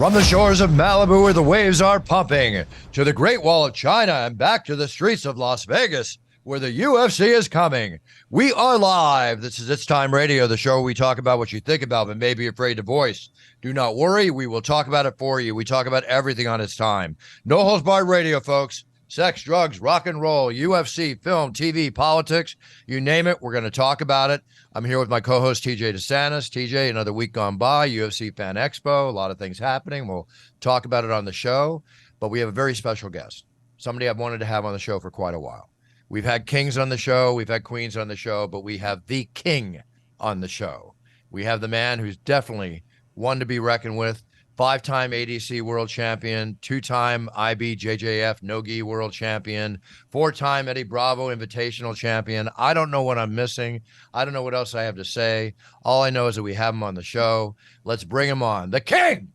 From the shores of Malibu where the waves are pumping, to the Great Wall of China and back to the streets of Las Vegas where the UFC is coming. We are live. This is It's Time Radio, the show where we talk about what you think about but may be afraid to voice. Do not worry, we will talk about it for you. We talk about everything on It's Time. No holds barred radio, folks. Sex, drugs, rock and roll, UFC, film, TV, politics, you name it, we're going to talk about it. I'm here with my co-host, TJ DeSantis. TJ, another week gone by, UFC Fan Expo, a lot of things happening. We'll talk about it on the show, but we have a very special guest, somebody I've wanted to have on the show for quite a while. We've had kings on the show, we've had queens on the show, but we have the king on the show. We have the man who's definitely one to be reckoned with. 5-time ADC world champion, 2-time IBJJF no-gi world champion, 4-time Eddie Bravo invitational champion. I don't know what I'm missing. I don't know what else I have to say. All I know is that we have him on the show. Let's bring him on. The king,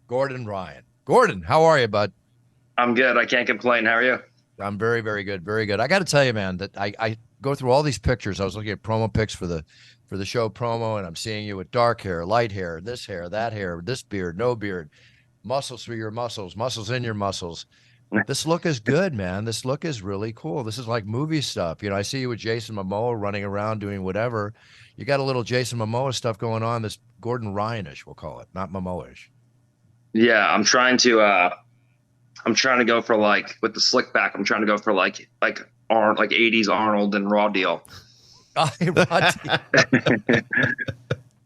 Gordon Ryan. Gordon, how are you, bud? I'm good. I can't complain. How are you? I'm very, very good. Very good. I got to tell you, man, that I go through all these pictures. I was looking at promo pics for the show promo, and I'm seeing you with dark hair, light hair, this hair, that hair, this beard, no beard, muscles through your muscles, muscles in your muscles. This look is good, man. This look is really cool. This is like movie stuff. You know, I see you with Jason Momoa running around doing whatever. You got a little Jason Momoa stuff going on. This Gordon Ryan-ish, we'll call it, not Momoa-ish. Yeah, I'm trying to go for like with the slick back. I'm trying to go for like 80s Arnold and Raw deal.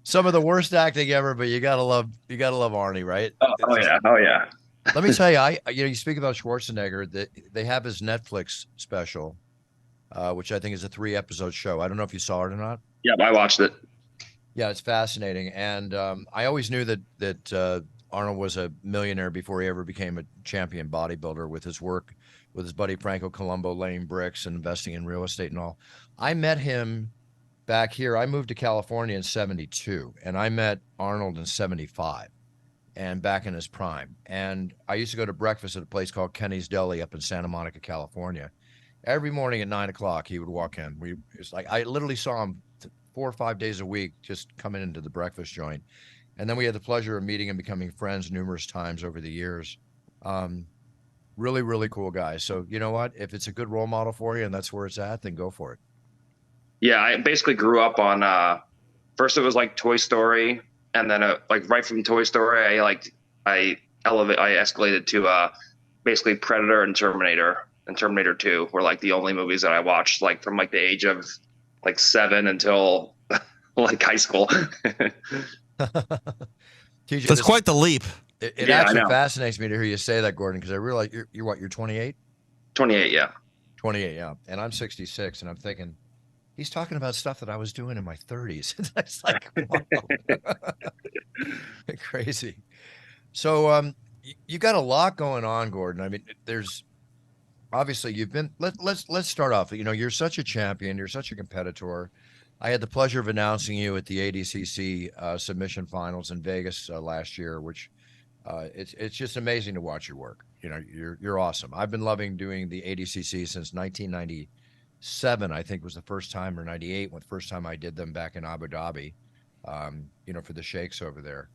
Some of the worst acting ever, but you gotta love Arnie, right? Oh yeah. Let me tell you, you speak about Schwarzenegger. They have his Netflix special, which I think is a 3-episode show. I don't know if you saw it or not. Yeah, I watched it. Yeah, it's fascinating, and I always knew that Arnold was a millionaire before he ever became a champion bodybuilder with his work with his buddy Franco Colombo, laying bricks and investing in real estate and all. I met him back here. I moved to California in 72, and I met Arnold in 75 and back in his prime. And I used to go to breakfast at a place called Kenny's Deli up in Santa Monica, California. Every morning at 9 o'clock, he would walk in. It's like I literally saw him 4 or 5 days a week just coming into the breakfast joint. And then we had the pleasure of meeting and becoming friends numerous times over the years. Really, really cool guy. So you know what? If it's a good role model for you and that's where it's at, then go for it. Yeah, I basically grew up on first it was like Toy Story, and then like right from Toy Story, I escalated to basically Predator and Terminator 2 were like the only movies that I watched like from like the age of like 7 until like high school. TJ, that's quite the leap. It actually fascinates me to hear you say that, Gordon, because I realize you're what? You're 28? 28, yeah. 28, yeah. And I'm 66, and I'm thinking, he's talking about stuff that I was doing in my 30s. That's like, crazy. So you got a lot going on, Gordon. I mean, there's obviously you've been. Let's start off. You know, you're such a champion. You're such a competitor. I had the pleasure of announcing you at the ADCC submission finals in Vegas last year, which it's just amazing to watch your work. You know, you're awesome. I've been loving doing the ADCC since 1997. I think was the first time, or 98, when the first time I did them back in Abu Dhabi. You know, for the sheikhs over there.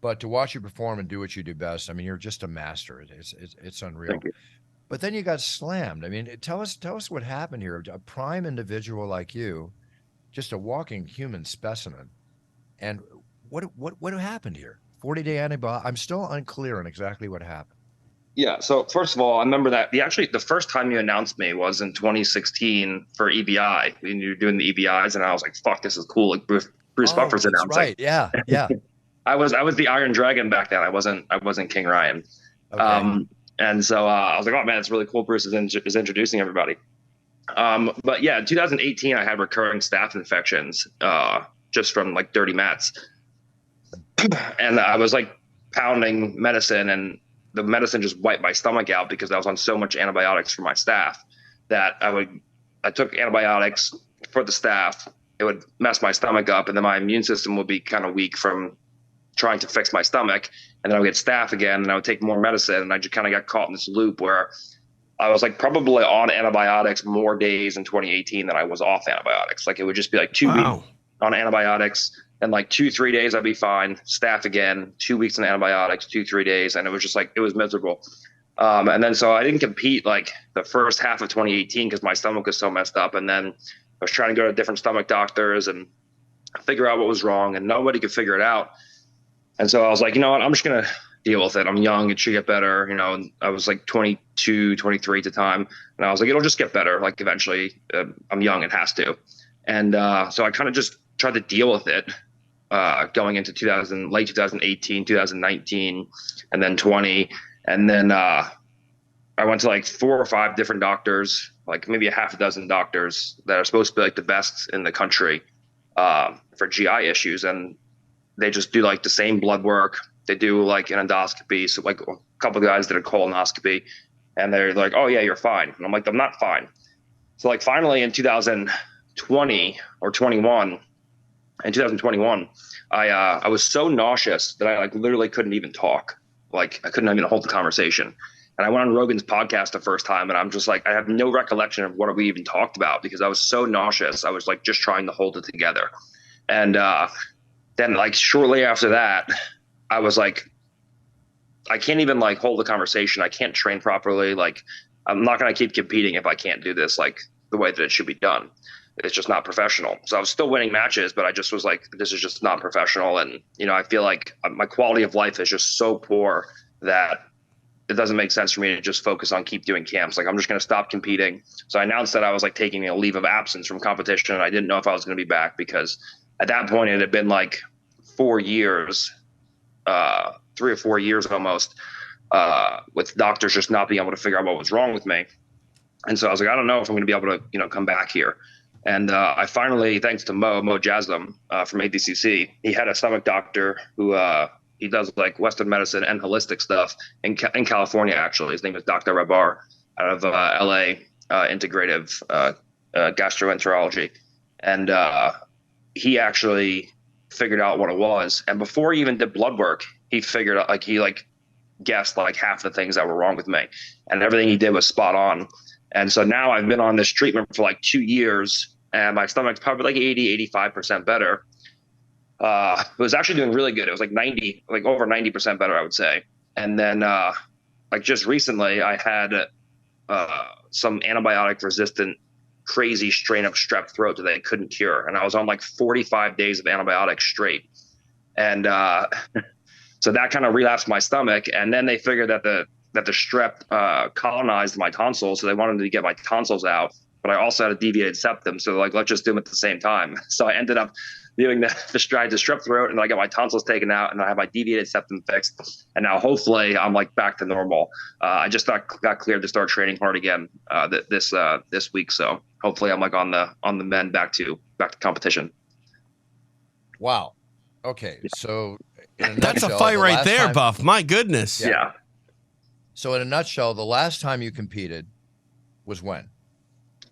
But to watch you perform and do what you do best, I mean, you're just a master. It's unreal. But then you got slammed. I mean, tell us what happened here. A prime individual like you, just a walking human specimen, and what happened here? 40-day antibiotic. I'm still unclear on exactly what happened. Yeah. So first of all, I remember that the first time you announced me was in 2016 for EBI. When you were doing the EBIs, and I was like, "Fuck, this is cool!" Like Bruce Buffer's announcing. Right. Yeah. Yeah. I was the Iron Dragon back then. I wasn't King Ryan. Okay. And so I was like, "Oh man, it's really cool." Bruce is introducing everybody. But yeah, in 2018, I had recurring staph infections just from like dirty mats. And I was like pounding medicine, and the medicine just wiped my stomach out because I was on so much antibiotics for my staph that I took antibiotics for the staph. It would mess my stomach up, and then my immune system would be kind of weak from trying to fix my stomach. And then I would get staph again, and I would take more medicine, and I just kind of got caught in this loop where I was like probably on antibiotics more days in 2018 than I was off antibiotics. Like it would just be like 2 weeks on antibiotics, And like 2, 3 days, I'd be fine. Staph again, 2 weeks in antibiotics, 2, 3 days. And it was just like, it was miserable. And then so I didn't compete like the first half of 2018 because my stomach was so messed up. And then I was trying to go to different stomach doctors and figure out what was wrong, and nobody could figure it out. And so I was like, you know what, I'm just going to deal with it. I'm young. It should get better. You know, and I was like 22, 23 at the time. And I was like, it'll just get better. Like eventually I'm young. It has to. And so I kind of just tried to deal with it going into late 2018, 2019, and then 20. And then I went to like 4 or 5 different doctors, like maybe a half a dozen doctors that are supposed to be like the best in the country for GI issues. And they just do like the same blood work. They do like an endoscopy. So like a couple of guys did a colonoscopy, and they're like, oh yeah, you're fine. And I'm like, I'm not fine. So like finally in 2020 or 21, in 2021, I was so nauseous that I like literally couldn't even talk. Like I couldn't even hold the conversation. And I went on Rogan's podcast the first time, and I'm just like, I have no recollection of what we even talked about because I was so nauseous. I was like just trying to hold it together. And then like shortly after that, I was like, I can't even like hold the conversation. I can't train properly. Like I'm not going to keep competing if I can't do this like the way that it should be done. It's just not professional. So I was still winning matches, but I just was like, this is just not professional. And, you know, I feel like my quality of life is just so poor that it doesn't make sense for me to just focus on keep doing camps. Like I'm just going to stop competing. So I announced that I was like taking a leave of absence from competition. And I didn't know if I was going to be back because at that point it had been like 4 years, 3 or 4 years almost, with doctors just not being able to figure out what was wrong with me. And so I was like, I don't know if I'm going to be able to, you know, come back here. And I finally, thanks to Mo Jaslam from ADCC, he had a stomach doctor who he does like Western medicine and holistic stuff in California, actually. His name is Dr. Rabar out of LA, integrative gastroenterology. And he actually figured out what it was. And before he even did blood work, he figured out, like, he like guessed like half the things that were wrong with me. And everything he did was spot on. And so now I've been on this treatment for like 2 years, and my stomach's probably like 85% better. It was actually doing really good. It was like 90, like over 90% better, I would say. And then like just recently I had some antibiotic resistant crazy strain of strep throat that they couldn't cure. And I was on like 45 days of antibiotics straight. And so that kind of relapsed my stomach. And then they figured that the strep colonized my tonsils. So they wanted to get my tonsils out, but I also had a deviated septum. So like, let's just do them at the same time. So I ended up doing the strep throat, and then I got my tonsils taken out, and I have my deviated septum fixed. And now hopefully I'm like back to normal. I just got cleared to start training hard again this week. So hopefully I'm like on the mend back to competition. Wow. Okay. So that's a fight right there, Buff. My goodness. Yeah. So in a nutshell, the last time you competed was when?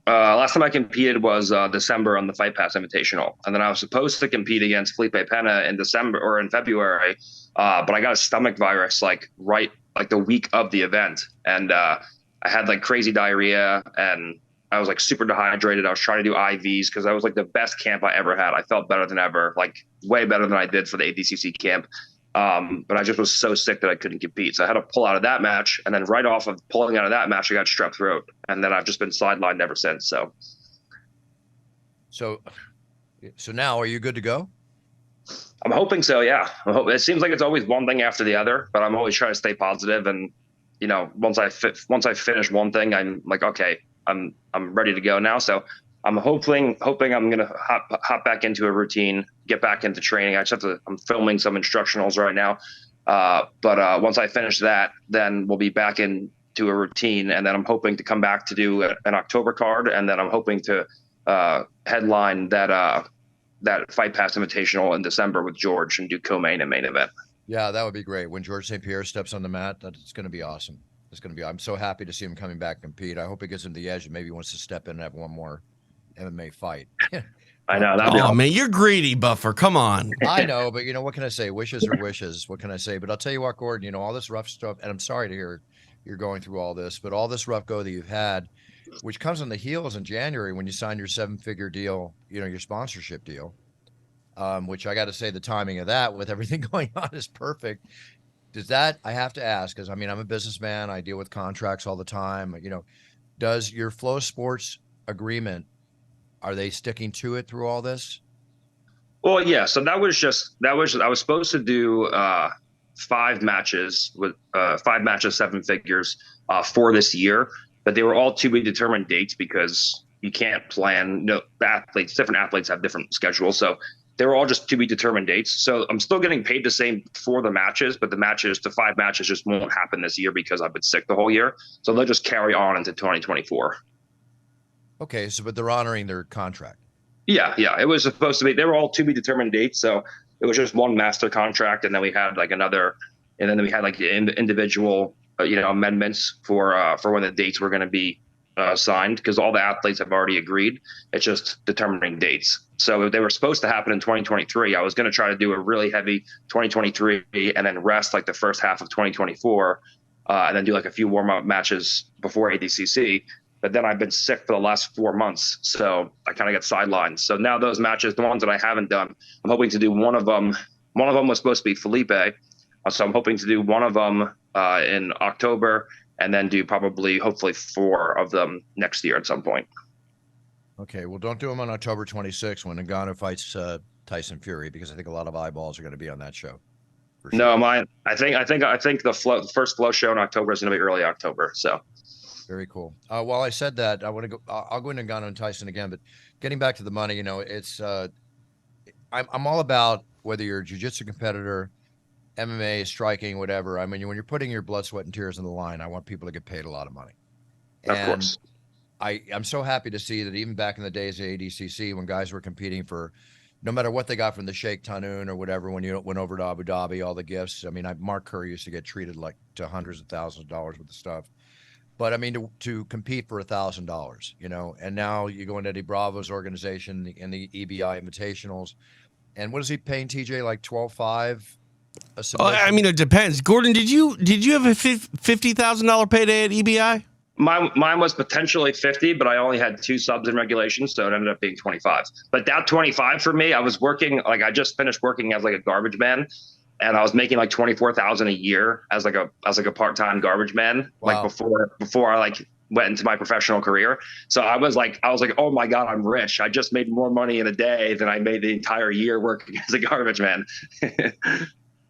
Last time I competed was December on the Fight Pass Invitational. And then I was supposed to compete against Felipe Pena in December or in February, but I got a stomach virus like the week of the event. And I had like crazy diarrhea, and I was like super dehydrated. I was trying to do IVs because that was like the best camp I ever had. I felt better than ever, like way better than I did for the ADCC camp. But I just was so sick that I couldn't compete. So I had to pull out of that match. And then right off of pulling out of that match, I got strep throat. And then I've just been sidelined ever since. So now are you good to go? I'm hoping so. Yeah. It seems like it's always one thing after the other, but I'm always trying to stay positive. And, you know, once I finish one thing, I'm like, okay, I'm ready to go now. So I'm hoping I'm going to hop back into a routine, get back into training. I'm filming some instructionals right now. But once I finish that, then we'll be back into a routine. And then I'm hoping to come back to do an October card. And then I'm hoping to headline that Fight Pass Invitational in December with George and do co-main and main event. Yeah, that would be great. When George St. Pierre steps on the mat, that's going to be awesome. I'm so happy to see him coming back and compete. I hope it gives him the edge and maybe he wants to step in and have one more MMA fight. I know. Oh, man, you're greedy, Buffer. Come on. I know, but, you know, what can I say? Wishes are wishes. What can I say? But I'll tell you what, Gordon, you know, all this rough stuff, and I'm sorry to hear you're going through all this, but all this rough go that you've had, which comes on the heels in January when you signed your 7-figure deal, you know, your sponsorship deal. which I got to say the timing of that with everything going on is perfect. Does that, I have to ask, because I mean, I'm a businessman, I deal with contracts all the time. Does your Flow Sports agreement, are they sticking to it through all this? Well, yeah. So I was supposed to do 5 matches with 5 matches, 7 figures for this year, but they were all to be determined dates because you can't plan. No, different athletes have different schedules, so they were all just to be determined dates. So I'm still getting paid the same for the matches, but the 5 matches just won't happen this year because I've been sick the whole year. So they'll just carry on into 2024. Okay, so but they're honoring their contract. Yeah. It was supposed to be. They were all to be determined dates, so it was just one master contract, and then we had like another, and then we had like individual, amendments for when the dates were going to be signed, because all the athletes have already agreed. It's just determining dates. So they were supposed to happen in 2023. I was going to try to do a really heavy 2023 and then rest like the first half of 2024, and then do like a few warm up matches before ADCC. But then I've been sick for the last 4 months, so I kind of get sidelined. So now those matches, the ones that I haven't done, I'm hoping to do one of them. One of them was supposed to be Felipe, so I'm hoping to do one of them in October, and then do hopefully 4 of them next year at some point. Okay, well, don't do them on October 26th when Ngannou fights Tyson Fury, because I think a lot of eyeballs are going to be on that show. For sure. No, I think the first Flow show in October is going to be early October. So. Very cool. While I said that, I want to go. I'll go into Ngannou and Tyson again, but getting back to the money, it's. I'm all about whether you're a jiu-jitsu competitor, MMA, striking, whatever. I mean, when you're putting your blood, sweat, and tears on the line, I want people to get paid a lot of money. Of course. I'm so happy to see that even back in the days of ADCC, when guys were competing for, no matter what they got from the Sheikh Tanoon or whatever, when you went over to Abu Dhabi, all the gifts. I mean, Mark Curry used to get treated like to hundreds of thousands of dollars with the stuff. But I mean, to compete for $1,000, and now you go into Eddie Bravo's organization in the EBI Invitationals, and what is he paying TJ, like 12.5 a submission? I mean, it depends. Gordon, did you have a $50,000 payday at EBI? Mine was potentially 50, but I only had 2 subs in regulation, so it ended up being 25. But that 25 for me, I was working, like I just finished working as like a garbage man. And I was making like 24,000 a year as like a part-time garbage man, wow. Like before I like went into my professional career. So I was like, oh my God, I'm rich. I just made more money in a day than I made the entire year working as a garbage man.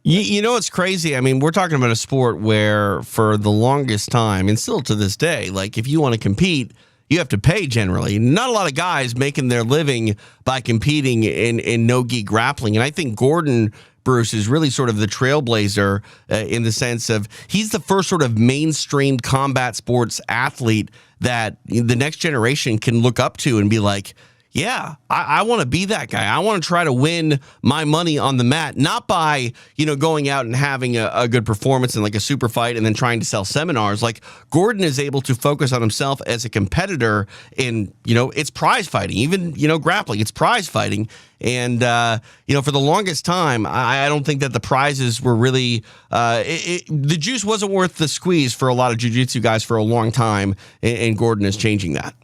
You know, it's crazy. I mean, we're talking about a sport where for the longest time, and still to this day, like if you want to compete, you have to pay generally. Not a lot of guys making their living by competing in no-gi grappling. And I think Gordon, Bruce, is really sort of the trailblazer in the sense of he's the first sort of mainstream combat sports athlete that the next generation can look up to and be like, yeah, I want to be that guy. I want to try to win my money on the mat, not by, going out and having a good performance in like a super fight and then trying to sell seminars. Like Gordon is able to focus on himself as a competitor in, it's prize fighting, even, grappling, it's prize fighting. And, for the longest time, I don't think that the prizes were really, the juice wasn't worth the squeeze for a lot of jiu-jitsu guys for a long time. And Gordon is changing that.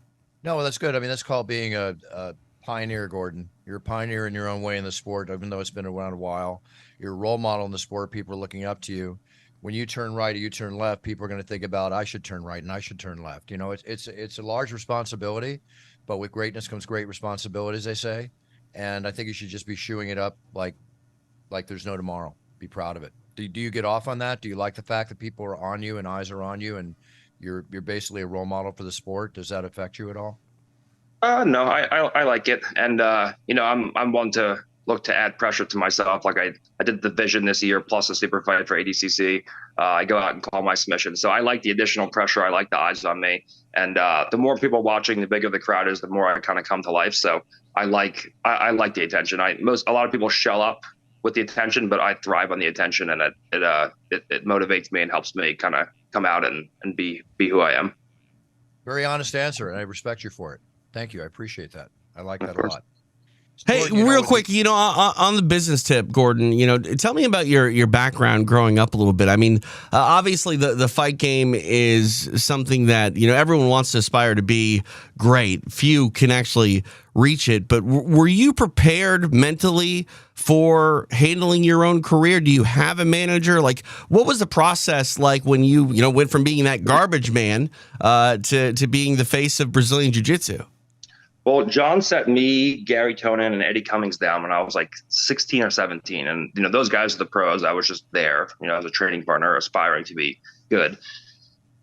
No, well, that's good. I mean, that's called being a pioneer, Gordon. You're a pioneer in your own way in the sport, even though it's been around a while. You're a role model in the sport. People are looking up to you. When you turn right or you turn left, people are going to think about, I should turn right and I should turn left. It's a large responsibility, but with greatness comes great responsibility, as they say. And I think you should just be shoeing it up like there's no tomorrow. Be proud of it. Do you get off on that? Do you like the fact that people are on you and eyes are on you and you're basically a role model for the sport? Does that affect you at all? No, I like it. And, I'm one to look to add pressure to myself. Like I did the Vision this year, plus a super fight for ADCC. I go out and call my submission. So I like the additional pressure. I like the eyes on me. And the more people watching, the bigger the crowd is, the more I kind of come to life. So I like the attention. A lot of people shell up with the attention, but I thrive on the attention, and it motivates me and helps me kind of come out and be who I am. Very honest answer, and I respect you for it. Thank you. I appreciate that. I like that a lot. Hey, Gordon, real quick, on the business tip, Gordon, tell me about your background growing up a little bit. I mean, obviously the fight game is something that, everyone wants to aspire to be great. Few can actually reach it. But were you prepared mentally for handling your own career? Do you have a manager? Like, what was the process like when you went from being that garbage man to being the face of Brazilian Jiu-Jitsu? Well, John set me, Gary Tonin, and Eddie Cummings down when I was like 16 or 17. And, those guys are the pros. I was just there, as a training partner, aspiring to be good.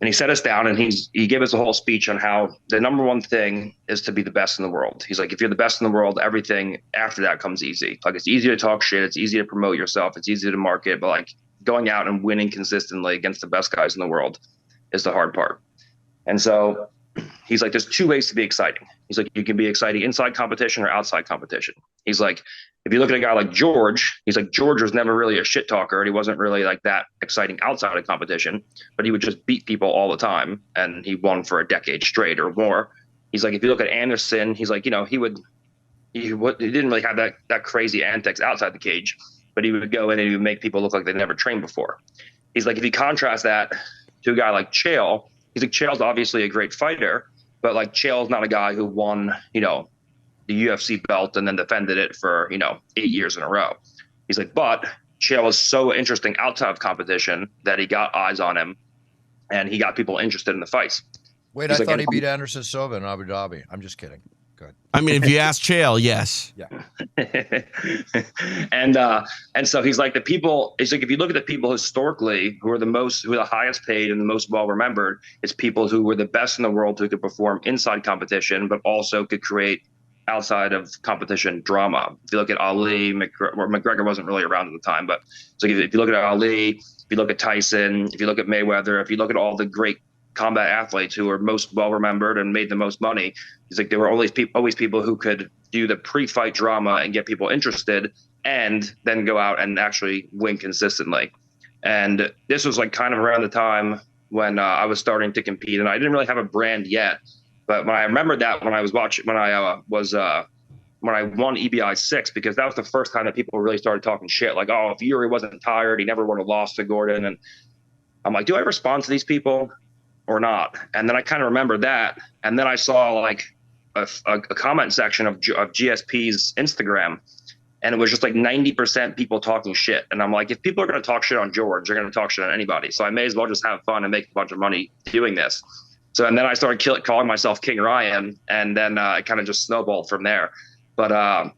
And he set us down and he gave us a whole speech on how the number one thing is to be the best in the world. He's like, if you're the best in the world, everything after that comes easy. Like, it's easy to talk shit. It's easy to promote yourself. It's easy to market. But like going out and winning consistently against the best guys in the world is the hard part. And so he's like, there's two ways to be exciting. He's like, you can be exciting inside competition or outside competition. He's like, if you look at a guy like George, he's like, George was never really a shit talker and he wasn't really like that exciting outside of competition, but he would just beat people all the time and he won for a decade straight or more. He's like, if you look at Anderson, he's like, he didn't really have that crazy antics outside the cage, but he would go in and he would make people look like they never trained before. He's like, if you contrast that to a guy like Chael, he's like, Chael's obviously a great fighter, but like Chael's not a guy who won, the UFC belt and then defended it for, 8 years in a row. He's like, but Chael was so interesting outside of competition that he got eyes on him and he got people interested in the fights. Wait, I thought he beat Anderson Silva in Abu Dhabi. I'm just kidding. Good. I mean, if you ask Chael, yes. Yeah. And so he's like, if you look at the people historically who are the highest paid and the most well remembered, it's people who were the best in the world who could perform inside competition, but also could create outside of competition drama. If you look at Ali, McGregor wasn't really around at the time, but so if you look at Ali, if you look at Tyson, if you look at Mayweather, if you look at all the great combat athletes who are most well remembered and made the most money, he's like, there were always people who could do the pre-fight drama and get people interested and then go out and actually win consistently. And this was like kind of around the time when I was starting to compete, and I didn't really have a brand yet. But when I remembered that when I won EBI 6, because that was the first time that people really started talking shit. Like, oh, if Yuri wasn't tired, he never would have lost to Gordon. And I'm like, do I respond to these people or not? And then I kind of remembered that. And then I saw like a comment section of GSP's Instagram, and it was just like 90% people talking shit. And I'm like, if people are going to talk shit on George, they're going to talk shit on anybody. So I may as well just have fun and make a bunch of money doing this. So, and then I started calling myself King Ryan, and then it kind of just snowballed from there. But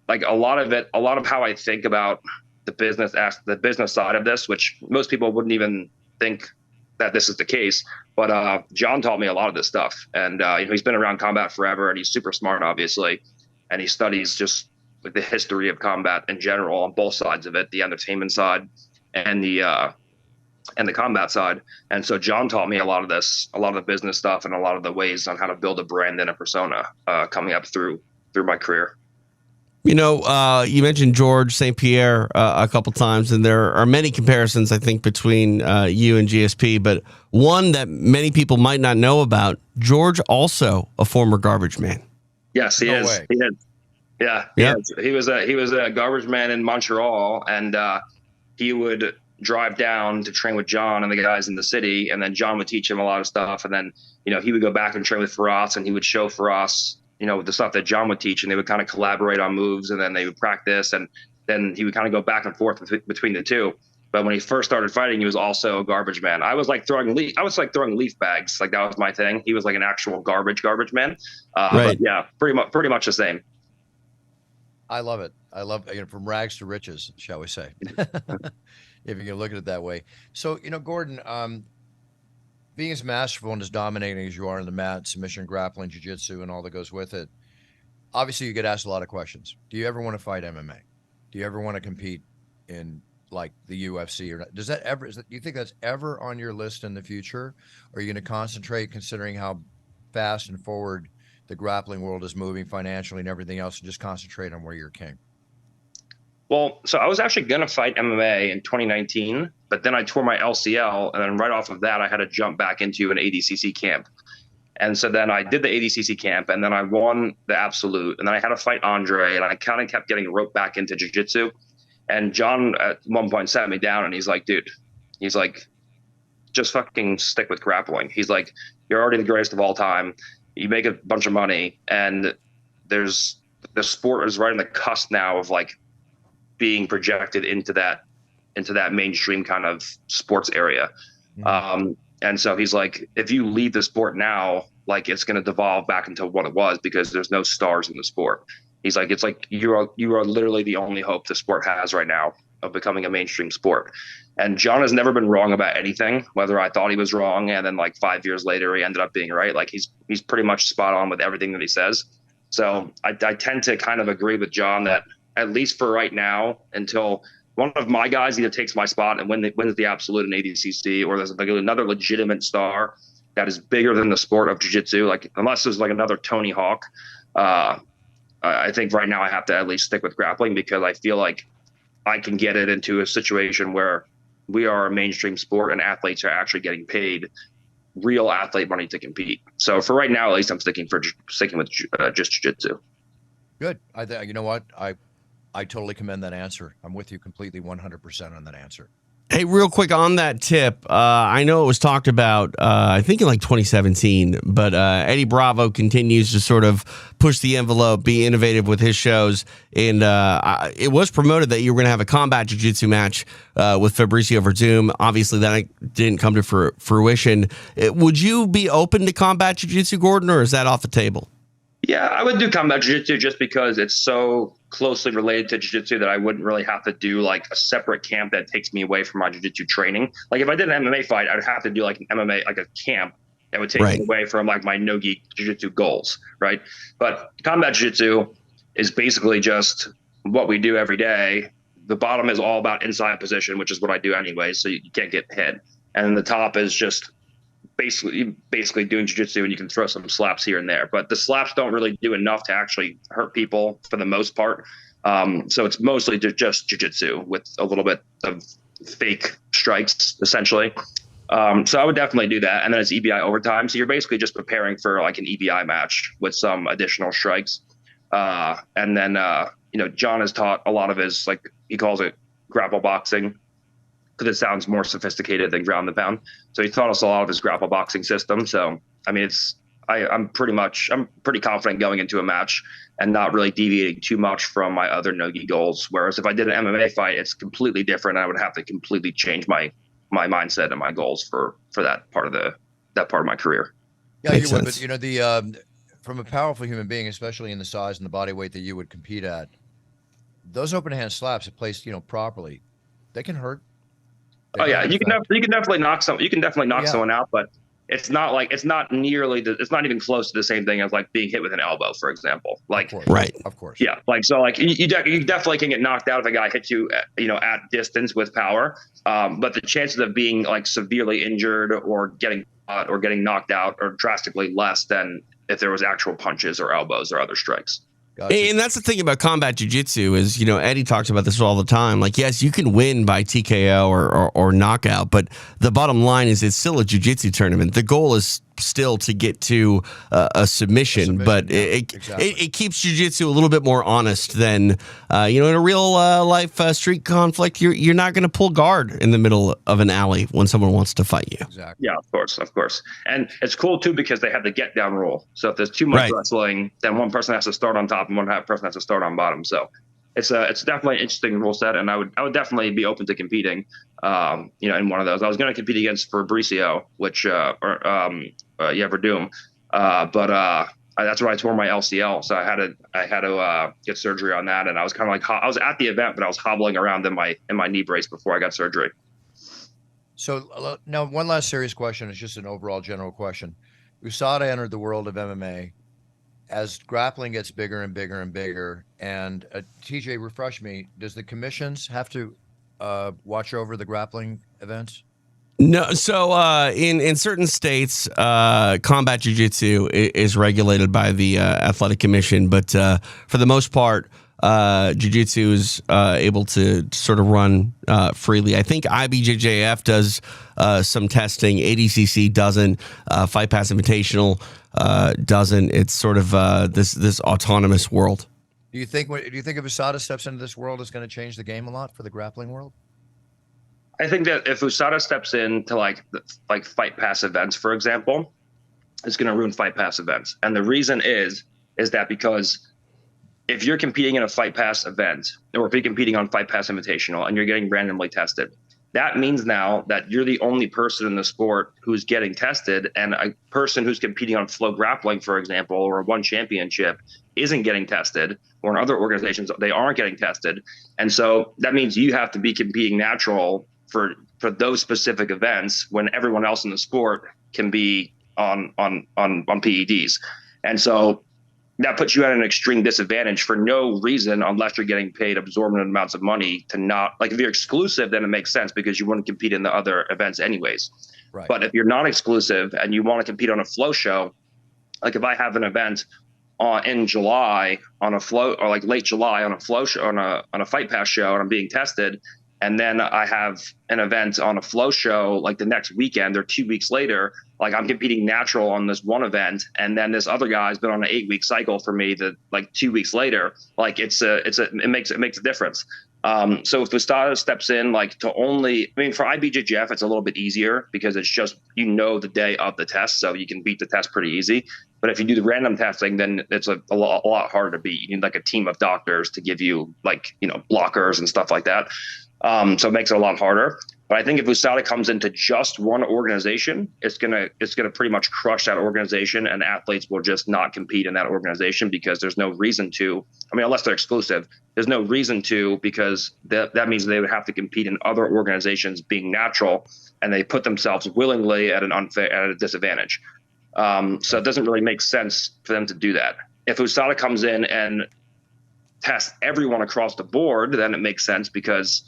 like a lot of how I think about the business side of this, which most people wouldn't even think that this is the case. But John taught me a lot of this stuff, and he's been around combat forever, and he's super smart, obviously, and he studies just like the history of combat in general on both sides of it, the entertainment side and the combat side. And so John taught me a lot of the business stuff and a lot of the ways on how to build a brand and a persona coming up through my career. You mentioned George St. Pierre a couple times, and there are many comparisons, I think, between you and GSP, but one that many people might not know about, George also a former garbage man. Yes, he is. He is. Yeah. He was a garbage man in Montreal, and he would drive down to train with John and the guys in the city, and then John would teach him a lot of stuff, and then he would go back and train with Firas, and he would show Firas the stuff that John would teach, and they would kind of collaborate on moves, and then they would practice, and then he would kind of go back and forth between the two. But when he first started fighting, he was also a garbage man. I was like throwing leaf bags, like that was my thing. He was like an actual garbage man. Right. But yeah, pretty much the same. I love it. I love from rags to riches, shall we say, if you can look at it that way. So, Gordon, being as masterful and as dominating as you are in the mat, submission, grappling, jiu-jitsu, and all that goes with it, obviously you get asked a lot of questions. Do you ever want to fight MMA? Do you ever want to compete in like the UFC or not? Do you think that's ever on your list in the future? Or are you going to concentrate, considering how fast and forward the grappling world is moving financially and everything else, and just concentrate on where you're king? Well, so I was actually going to fight MMA in 2019, but then I tore my LCL, and then right off of that, I had to jump back into an ADCC camp. And so then I did the ADCC camp, and then I won the absolute, and then I had to fight Andre, and I kind of kept getting roped back into jiu-jitsu. And John at one point sat me down, and he's like, dude, he's like, just fucking stick with grappling. He's like, you're already the greatest of all time. You make a bunch of money, and the sport is right on the cusp now of like being projected into that mainstream kind of sports area. Mm-hmm. And so he's like, if you leave the sport now, like it's going to devolve back into what it was because there's no stars in the sport. He's like, it's like you are literally the only hope the sport has right now of becoming a mainstream sport. And John has never been wrong about anything, whether I thought he was wrong. And then like 5 years later, he ended up being right. Like he's pretty much spot on with everything that he says. So I tend to kind of agree with John that at least for right now, until one of my guys either takes my spot and wins the absolute in ADCC, or there's like another legitimate star that is bigger than the sport of jiu-jitsu, like unless there's like another Tony Hawk, I think right now I have to at least stick with grappling because I feel like I can get it into a situation where we are a mainstream sport and athletes are actually getting paid real athlete money to compete. So for right now, at least I'm sticking with just jiu-jitsu. Good. You know what? I totally commend that answer. I'm with you completely 100% on that answer. Hey, real quick on that tip, I know it was talked about, I think in like 2017, but Eddie Bravo continues to sort of push the envelope, be innovative with his shows, and it was promoted that you were going to have a combat jiu-jitsu match with Fabricio Verdum. Obviously, that didn't come to fruition. Would you be open to combat jiu-jitsu, Gordon, or is that off the table? Yeah, I would do combat jiu-jitsu just because it's so closely related to jiu-jitsu that I wouldn't really have to do like a separate camp that takes me away from my jiu-jitsu training. Like if I did an MMA fight, I'd have to do like an MMA, like a camp that would take me away from like my no-gi jiu-jitsu goals, right? But combat jiu-jitsu is basically just what we do every day. The bottom is all about inside position, which is what I do anyway, so you can't get hit. And then the top is just basically doing jiu-jitsu, and you can throw some slaps here and there, but the slaps don't really do enough to actually hurt people for the most part. So it's mostly just jiu-jitsu with a little bit of fake strikes, essentially. So I would definitely do that. And then it's EBI overtime. So you're basically just preparing for like an EBI match with some additional strikes. And then, John has taught a lot of his, like he calls it grapple boxing, because it sounds more sophisticated than ground and pound. So he taught us a lot of his grapple boxing system. So, I mean, I'm pretty confident going into a match and not really deviating too much from my other no-gi goals. Whereas if I did an MMA fight, it's completely different. I would have to completely change my mindset and my goals for that part of my career. Yeah, you would, but from a powerful human being, especially in the size and the body weight that you would compete at, those open hand slaps, if placed, properly, they can hurt. You can definitely knock someone out, but it's not even close to the same thing as like being hit with an elbow, for example. Like, of course. Yeah. Like, so like you definitely can get knocked out if a guy hits you, at distance with power. But the chances of being like severely injured or getting caught or getting knocked out are drastically less than if there was actual punches or elbows or other strikes. Gotcha. And that's the thing about combat jiu-jitsu is, Eddie talks about this all the time. Like, yes, you can win by TKO or knockout, but the bottom line is it's still a jiu-jitsu tournament. The goal is still to get to a submission, but it keeps jiu-jitsu a little bit more honest than, in a real life street conflict, you're not going to pull guard in the middle of an alley when someone wants to fight you. Exactly. Yeah, of course. And it's cool too because they have the get down rule. So if there's too much wrestling, then one person has to start on top and one person has to start on bottom. So it's definitely an interesting rule set, and I would definitely be open to competing, in one of those. I was going to compete against Fabricio, which Verdum, but that's where I tore my LCL, so I had to get surgery on that, and I was kind of like I was at the event, but I was hobbling around in my knee brace before I got surgery. So now one last serious question. It's just an overall general question. USADA entered the world of MMA. As grappling gets bigger and bigger and bigger, and TJ, refresh me, does the commissions have to watch over the grappling events? No. So in certain states, combat jiu-jitsu is regulated by the athletic commission, but for the most part, jiu-jitsu is able to sort of run freely. I think IBJJF does some testing. ADCC doesn't. Fight Pass Invitational doesn't. It's sort of this autonomous world. Do you think if USADA steps into this world, it's going to change the game a lot for the grappling world? I think that if USADA steps into like Fight Pass events, for example, it's going to ruin Fight Pass events. And the reason is that because if you're competing in a Fight Pass event, or if you're competing on Fight Pass Invitational and you're getting randomly tested, that means now that you're the only person in the sport who's getting tested, and a person who's competing on Flow Grappling, for example, or one championship isn't getting tested, or in other organizations, they aren't getting tested. And so that means you have to be competing natural for those specific events when everyone else in the sport can be on PEDs. And so that puts you at an extreme disadvantage for no reason, unless you're getting paid absorbent amounts of money to not, like if you're exclusive, then it makes sense because you want to compete in the other events anyways. Right. But if you're not exclusive and you want to compete on a flow show, like if I have an event in July on a flow, or like late July on a flow show, on a Fight Pass show, and I'm being tested, and then I have an event on a flow show like the next weekend or 2 weeks later, like I'm competing natural on this one event, and then this other guy's been on an 8-week cycle for me that like 2 weeks later, like it makes a difference. So if USADA steps in, like to only, I mean, for IBJJF, it's a little bit easier because it's just, the day of the test, so you can beat the test pretty easy. But if you do the random testing, then it's a lot harder to beat. You need like a team of doctors to give you like, blockers and stuff like that. So it makes it a lot harder. But I think if USADA comes into just one organization, it's gonna pretty much crush that organization, and athletes will just not compete in that organization because there's no reason to. I mean, unless they're exclusive, there's no reason to, because that means they would have to compete in other organizations being natural, and they put themselves willingly at a disadvantage. So it doesn't really make sense for them to do that. If USADA comes in and tests everyone across the board, then it makes sense because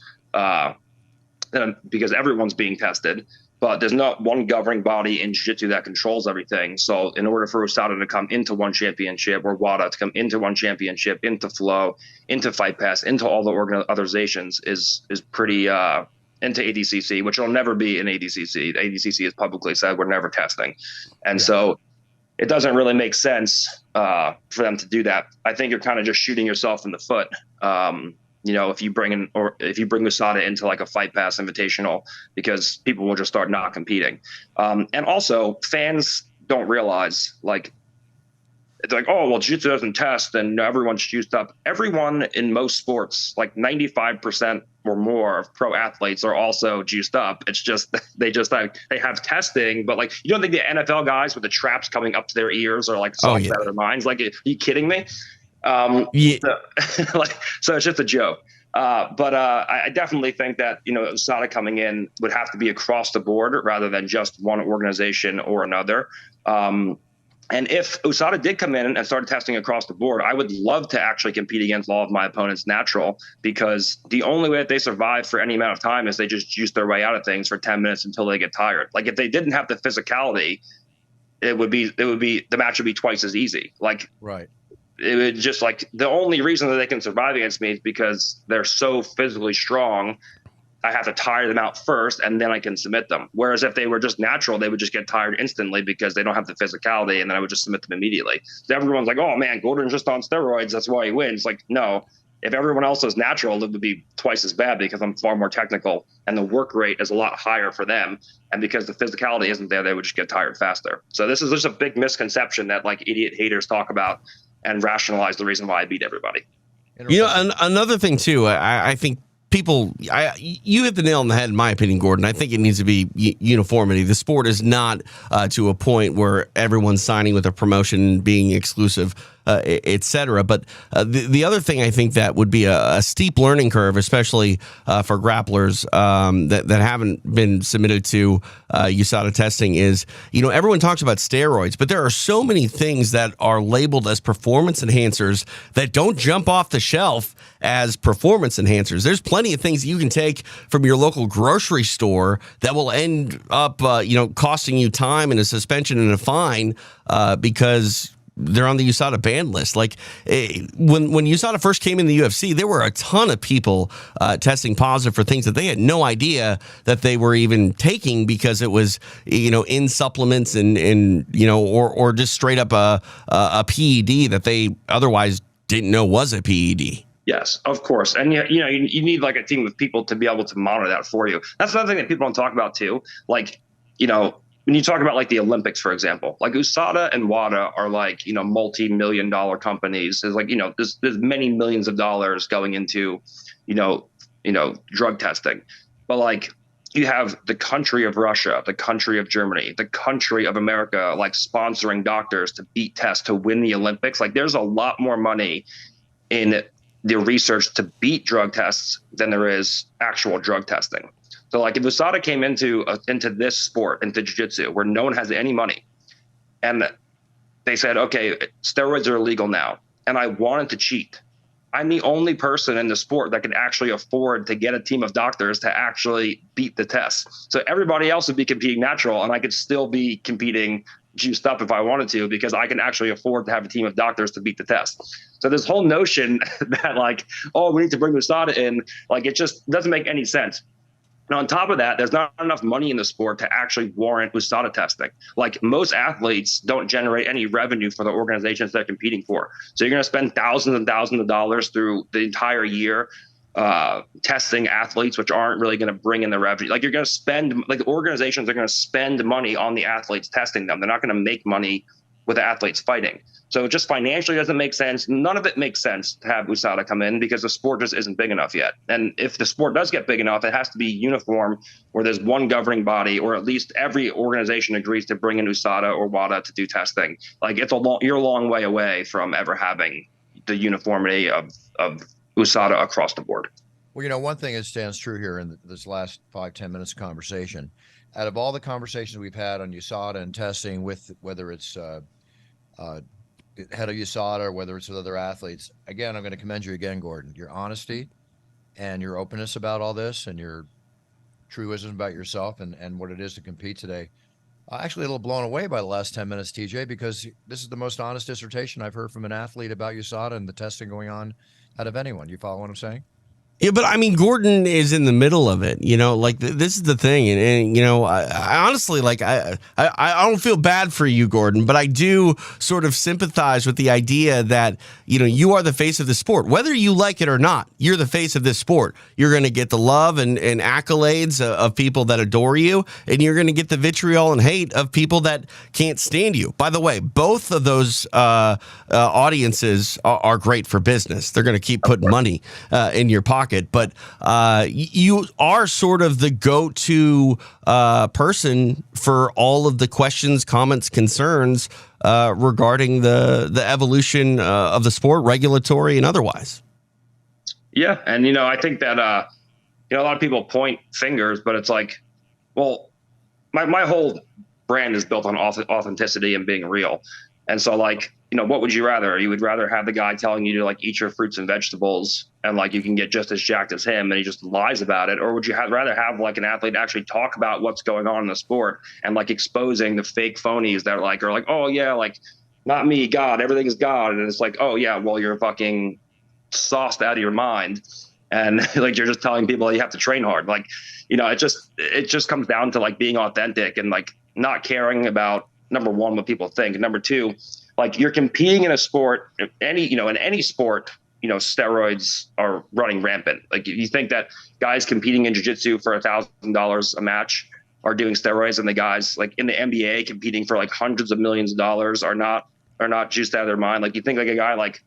everyone's being tested, but there's not one governing body in jiu-jitsu that controls everything. So in order for USADA to come into one championship, or WADA to come into one championship, into Flow, into Fight Pass, into all the organizations is pretty into ADCC, which will never be in ADCC. The ADCC has publicly said we're never testing. And so it doesn't really make sense for them to do that. I think you're kind of just shooting yourself in the foot. If you bring USADA into like a Fight Pass Invitational, because people will just start not competing. And also fans don't realize, like, it's like, oh, well, jiu-jitsu doesn't test and everyone's juiced up. Everyone in most sports, like 95% or more of pro athletes, are also juiced up. It's just they have testing, but like, you don't think the NFL guys with the traps coming up to their ears are like out of their minds? Like, are you kidding me? So it's just a joke. But I definitely think that, USADA coming in would have to be across the board rather than just one organization or another. And if USADA did come in and started testing across the board, I would love to actually compete against all of my opponents natural, because the only way that they survive for any amount of time is they just juice their way out of things for 10 minutes until they get tired. Like, if they didn't have the physicality, the match would be twice as easy. Like, right. It would just, like, the only reason that they can survive against me is because they're so physically strong. I have to tire them out first, and then I can submit them. Whereas if they were just natural, they would just get tired instantly because they don't have the physicality, and then I would just submit them immediately. So everyone's like, oh man, Gordon's just on steroids, that's why he wins. Like, no, if everyone else is natural, it would be twice as bad because I'm far more technical, and the work rate is a lot higher for them. And because the physicality isn't there, they would just get tired faster. So this is just a big misconception that like idiot haters talk about and rationalize the reason why I beat everybody. Another thing too, I think you hit the nail on the head, in my opinion, Gordon. I think it needs to be uniformity. The sport is not to a point where everyone's signing with a promotion, being exclusive, et cetera. But the other thing I think that would be a steep learning curve, especially for grapplers that haven't been submitted to USADA testing, is, everyone talks about steroids, but there are so many things that are labeled as performance enhancers that don't jump off the shelf as performance enhancers. There's plenty of things you can take from your local grocery store that will end up, costing you time and a suspension and a fine because they're on the USADA ban list. Like when USADA first came in the UFC, there were a ton of people testing positive for things that they had no idea that they were even taking, because it was, in supplements and or just straight up a PED that they otherwise didn't know was a PED. Yes, of course. And you need like a team of people to be able to monitor that for you. That's another thing that people don't talk about too. Like, when you talk about like the Olympics, for example, like USADA and WADA are like, multi-million-dollar companies. There's like, there's many millions of dollars going into, drug testing. But like, you have the country of Russia, the country of Germany, the country of America, like sponsoring doctors to beat tests to win the Olympics. Like, there's a lot more money in the research to beat drug tests than there is actual drug testing. So like if USADA came into this sport, into jiu-jitsu, where no one has any money, and they said, okay, steroids are illegal now, and I wanted to cheat, I'm the only person in the sport that can actually afford to get a team of doctors to actually beat the test. So everybody else would be competing natural, and I could still be competing juiced up if I wanted to, because I can actually afford to have a team of doctors to beat the test. So this whole notion that like, oh, we need to bring USADA in, like it just doesn't make any sense. And on top of that, there's not enough money in the sport to actually warrant USADA testing. Like most athletes don't generate any revenue for the organizations they're competing for. So you're going to spend thousands and thousands of dollars through the entire year testing athletes, which aren't really going to bring in the revenue. Like you're going to spend, like the organizations are going to spend money on the athletes testing them. They're not going to make money with the athletes fighting. So it just financially doesn't make sense. None of it makes sense to have USADA come in, because the sport just isn't big enough yet. And if the sport does get big enough, it has to be uniform, where there's one governing body, or at least every organization agrees to bring in USADA or WADA to do testing. Like you're a long way away from ever having the uniformity of USADA across the board. Well, one thing that stands true here in this last 5-10 minutes of conversation, out of all the conversations we've had on USADA and testing, with whether it's head of USADA or whether it's with other athletes, again, I'm going to commend you again, Gordon. Your honesty and your openness about all this, and your truism about yourself and what it is to compete today. Actually a little blown away by the last 10 minutes, TJ, because this is the most honest dissertation I've heard from an athlete about USADA and the testing going on out of anyone. You follow what I'm saying? Yeah, but I mean, Gordon is in the middle of it, like this is the thing. And I honestly, like, I don't feel bad for you, Gordon, but I do sort of sympathize with the idea that, you are the face of the sport, whether you like it or not. You're the face of this sport. You're going to get the love and accolades of people that adore you, and you're going to get the vitriol and hate of people that can't stand you. By the way, both of those audiences are great for business. They're going to keep putting money in your pocket. But you are sort of the go-to person for all of the questions, comments, concerns regarding the evolution of the sport, regulatory and otherwise. Yeah, and I think that a lot of people point fingers, but it's like, well, my whole brand is built on authenticity and being real. And so like, what would you rather? You would rather have the guy telling you to like eat your fruits and vegetables and like you can get just as jacked as him and he just lies about it? Or would you rather have like an athlete actually talk about what's going on in the sport and like exposing the fake phonies that are like, oh yeah, like not me, God, everything is God. And it's like, oh yeah, well, you're fucking sauced out of your mind. And like, you're just telling people you have to train hard. Like, it just comes down to like being authentic and like not caring about, number one, what people think. And number two, like you're competing in a sport, in any sport, steroids are running rampant. Like you think that guys competing in jiu-jitsu for $1,000 a match are doing steroids, and the guys like in the NBA competing for like hundreds of millions of dollars are not juiced out of their mind. Like you think like a guy like,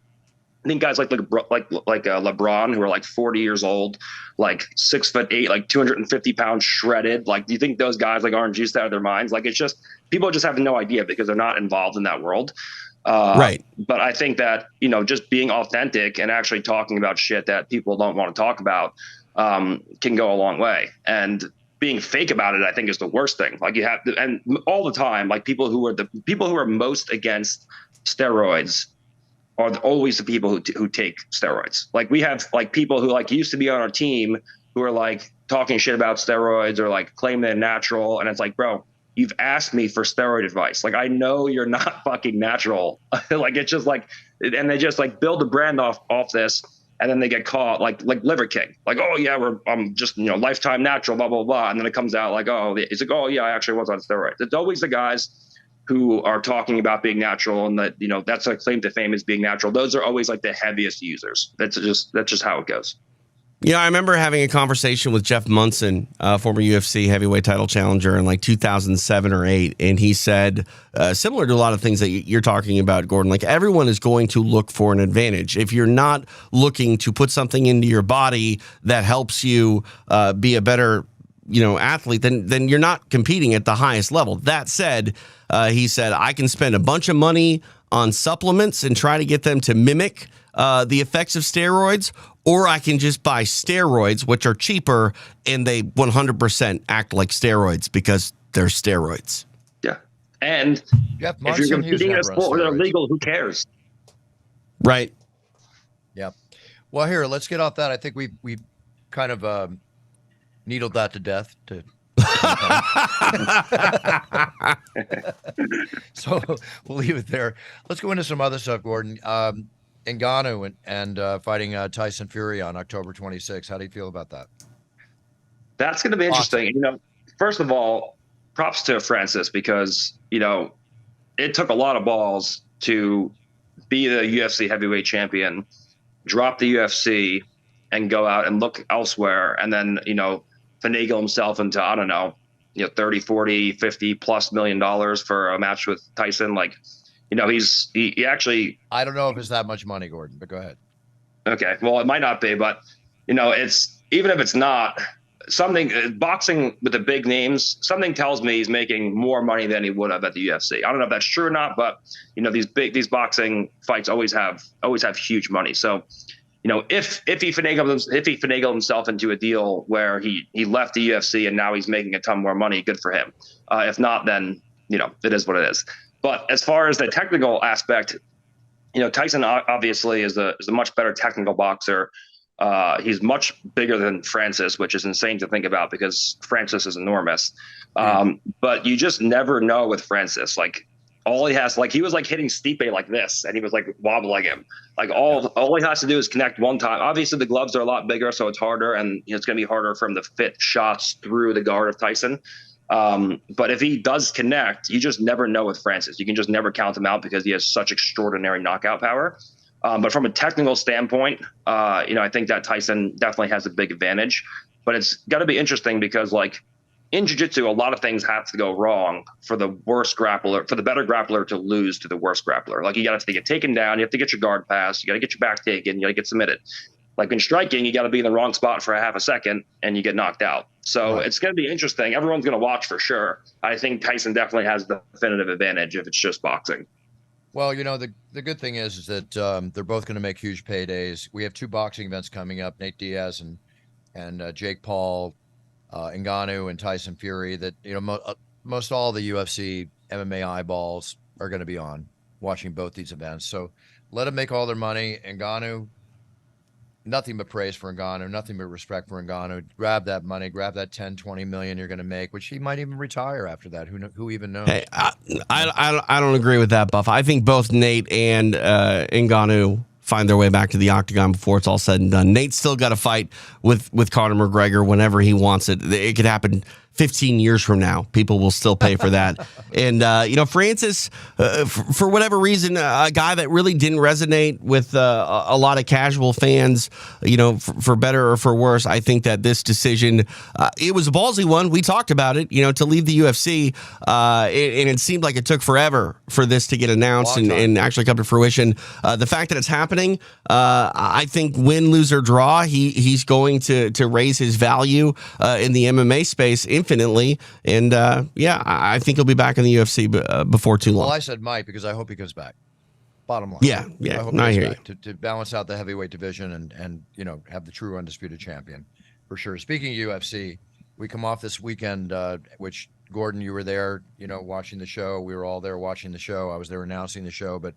I think guys like LeBron, who are like 40 years old, like 6'8", like 250 pounds shredded. Like, do you think those guys like aren't juiced out of their minds? Like, it's just people just have no idea because they're not involved in that world. Right. But I think that just being authentic and actually talking about shit that people don't want to talk about can go a long way. And being fake about it, I think, is the worst thing. Like you have to, and all the time, like people who are most against steroids are always the people who take steroids. Like we have like people who like used to be on our team who are like talking shit about steroids or like claim they're natural. And it's like, bro, you've asked me for steroid advice. Like, I know you're not fucking natural. Like, it's just like, and they just like build a brand off this. And then they get caught like Liver King, like, oh yeah, I'm just, lifetime natural, blah, blah, blah. And then it comes out like, oh, it's like, oh yeah, I actually was on steroids. It's always the guys who are talking about being natural and that, that's a claim to fame is being natural. Those are always like the heaviest users. That's just how it goes. I remember having a conversation with Jeff Munson, former UFC heavyweight title challenger, in like 2007 or 8, and he said, similar to a lot of things that you're talking about, Gordon, like everyone is going to look for an advantage. If you're not looking to put something into your body that helps you be a better athlete, then you're not competing at the highest level. That said, he said, I can spend a bunch of money on supplements and try to get them to mimic the effects of steroids, or I can just buy steroids, which are cheaper, and they 100% act like steroids because they're steroids. Yeah. And Jeff if you're competing in a sport where they're legal, who cares? Right. Yeah. Well, here, let's get off that. I think we kind of needled that to death. So we'll leave it there. Let's go into some other stuff, Gordon. Ngannou and fighting Tyson Fury on October 26th. How do you feel about that? That's going to be interesting. Awesome. First of all, props to Francis because, it took a lot of balls to be the UFC heavyweight champion, drop the UFC and go out and look elsewhere. And then, finagle himself into, I don't know, 30, 40, 50 plus $1 million for a match with Tyson. Like, he actually, I don't know if it's that much money, Gordon, but go ahead. Okay. Well, it might not be, but it's, even if it's not something, boxing with the big names, something tells me he's making more money than he would have at the UFC. I don't know if that's true or not, but these boxing fights always have huge money. So, if he finagled himself into a deal where he left the UFC and now he's making a ton more money, good for him. If not, then, it is what it is. But as far as the technical aspect, Tyson obviously is a much better technical boxer. He's much bigger than Francis, which is insane to think about because Francis is enormous. But you just never know with Francis. Like all he has, like he was like hitting Stipe like this, and he was like wobbling him. Like all he has to do is connect one time. Obviously, the gloves are a lot bigger, so it's harder, and it's going to be harder for him to fit shots through the guard of Tyson. But if he does connect, you just never know with Francis. You can just never count him out because he has such extraordinary knockout power. But from a technical standpoint, I think that Tyson definitely has a big advantage. But it's got to be interesting because, like, in jiu-jitsu, a lot of things have to go wrong for the worst grappler, for the better grappler to lose to the worst grappler. Like, you got to get taken down, you have to get your guard passed, you got to get your back taken, you got to get submitted. Like in striking, you got to be in the wrong spot for a half a second and you get knocked out. So It's going to be interesting. Everyone's going to watch for sure. I think Tyson definitely has the definitive advantage if it's just boxing. Well, the good thing is that they're both going to make huge paydays. We have two boxing events coming up: Nate Diaz and Jake Paul, Ngannou and Tyson Fury. That most all the UFC MMA eyeballs are going to be on watching both these events. So let them make all their money. Ngannou, nothing but praise for Ngannou, nothing but respect for Ngannou. Grab that money, grab that 10, 20 million you're going to make, which he might even retire after that. Who even knows? Hey, I don't agree with that, Buff. I think both Nate and Ngannou find their way back to the octagon before it's all said and done. Nate's still got to fight with Conor McGregor whenever he wants it. It could happen 15 years from now. People will still pay for that. And, Francis, for whatever reason, a guy that really didn't resonate with a lot of casual fans, for better or for worse, I think that this decision, it was a ballsy one. We talked about it, to leave the UFC. And it seemed like it took forever for this to get announced and actually come to fruition. The fact that it's happening, I think win, lose, or draw, he's going to raise his value in the MMA space infinitely. And I think he'll be back in the UFC before too long. Well, I said might because I hope he comes back. Bottom line. Yeah. I hope I he hear comes back to balance out the heavyweight division and have the true undisputed champion for sure. Speaking of UFC, we come off this weekend, which Gordon, you were there, watching the show. We were all there watching the show. I was there announcing the show, but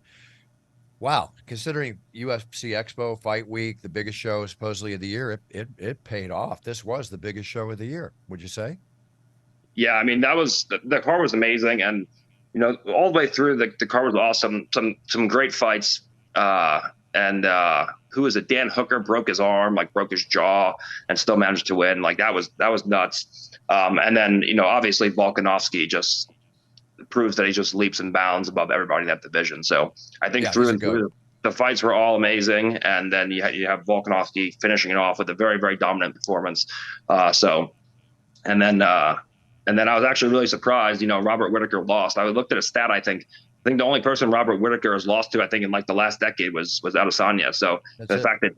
wow, considering UFC Expo Fight Week, the biggest show supposedly of the year, it paid off. This was the biggest show of the year. Would you say? Yeah, I mean, the card was amazing, and all the way through the card was awesome. Some great fights. And who is it? Dan Hooker broke his arm, like broke his jaw, and still managed to win. Like that was nuts. And then obviously Volkanovski just proves that he just leaps and bounds above everybody in that division. So I think through and through, the fights were all amazing, and then you have Volkanovski finishing it off with a very, very dominant performance. And then I was actually really surprised. Robert Whittaker lost. I looked at a stat. I think the only person Robert Whittaker has lost to, I think, in like the last decade was Adesanya. So the fact that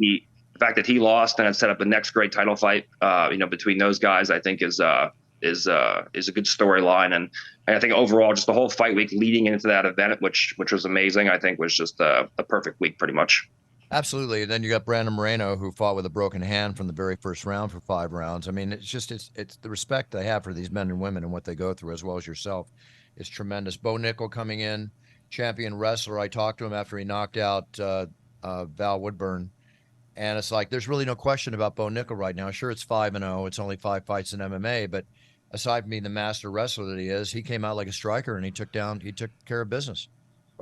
he lost and it set up the next great title fight, between those guys, I think is a good storyline. And I think overall, just the whole fight week leading into that event, which was amazing, I think was just a perfect week pretty much. Absolutely. And then you got Brandon Moreno, who fought with a broken hand from the very first round for 5 rounds. I mean, it's the respect I have for these men and women and what they go through, as well as yourself, is tremendous. Bo Nickel coming in, champion wrestler. I talked to him after he knocked out Val Woodburn. And it's like, there's really no question about Bo Nickel right now. Sure, it's 5-0. It's only 5 fights in MMA, but aside from being the master wrestler that he is, he came out like a striker and he took care of business.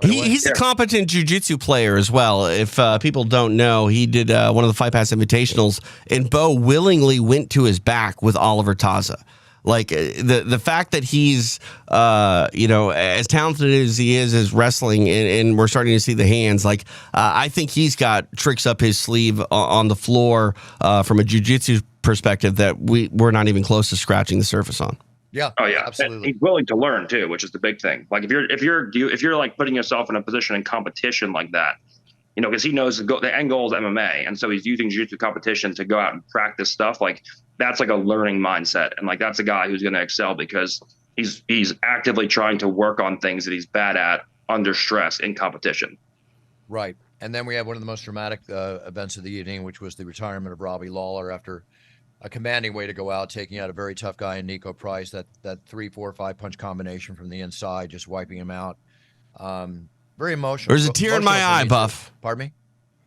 He's a competent jiu-jitsu player as well. If people don't know, he did one of the Fight Pass Invitationals, and Bo willingly went to his back with Oliver Taza. Like the fact that he's as talented as he is as wrestling, and we're starting to see the hands. Like I think he's got tricks up his sleeve on the floor from a jiu-jitsu perspective that we're not even close to scratching the surface on. Yeah. Oh yeah. Absolutely. He's willing to learn too, which is the big thing. Like if you're like putting yourself in a position in competition like that, because he knows the end goal is MMA, and so he's using jiu-jitsu competition to go out and practice stuff. Like that's like a learning mindset, and like that's a guy who's going to excel because he's actively trying to work on things that he's bad at under stress in competition. Right. And then we have one of the most dramatic events of the evening, which was the retirement of Robbie Lawler after a commanding way to go out, taking out a very tough guy in Nico Price. That 3, 4, 5 punch combination from the inside, just wiping him out. Very emotional. There's a tear in my eye, Buff. Pardon me?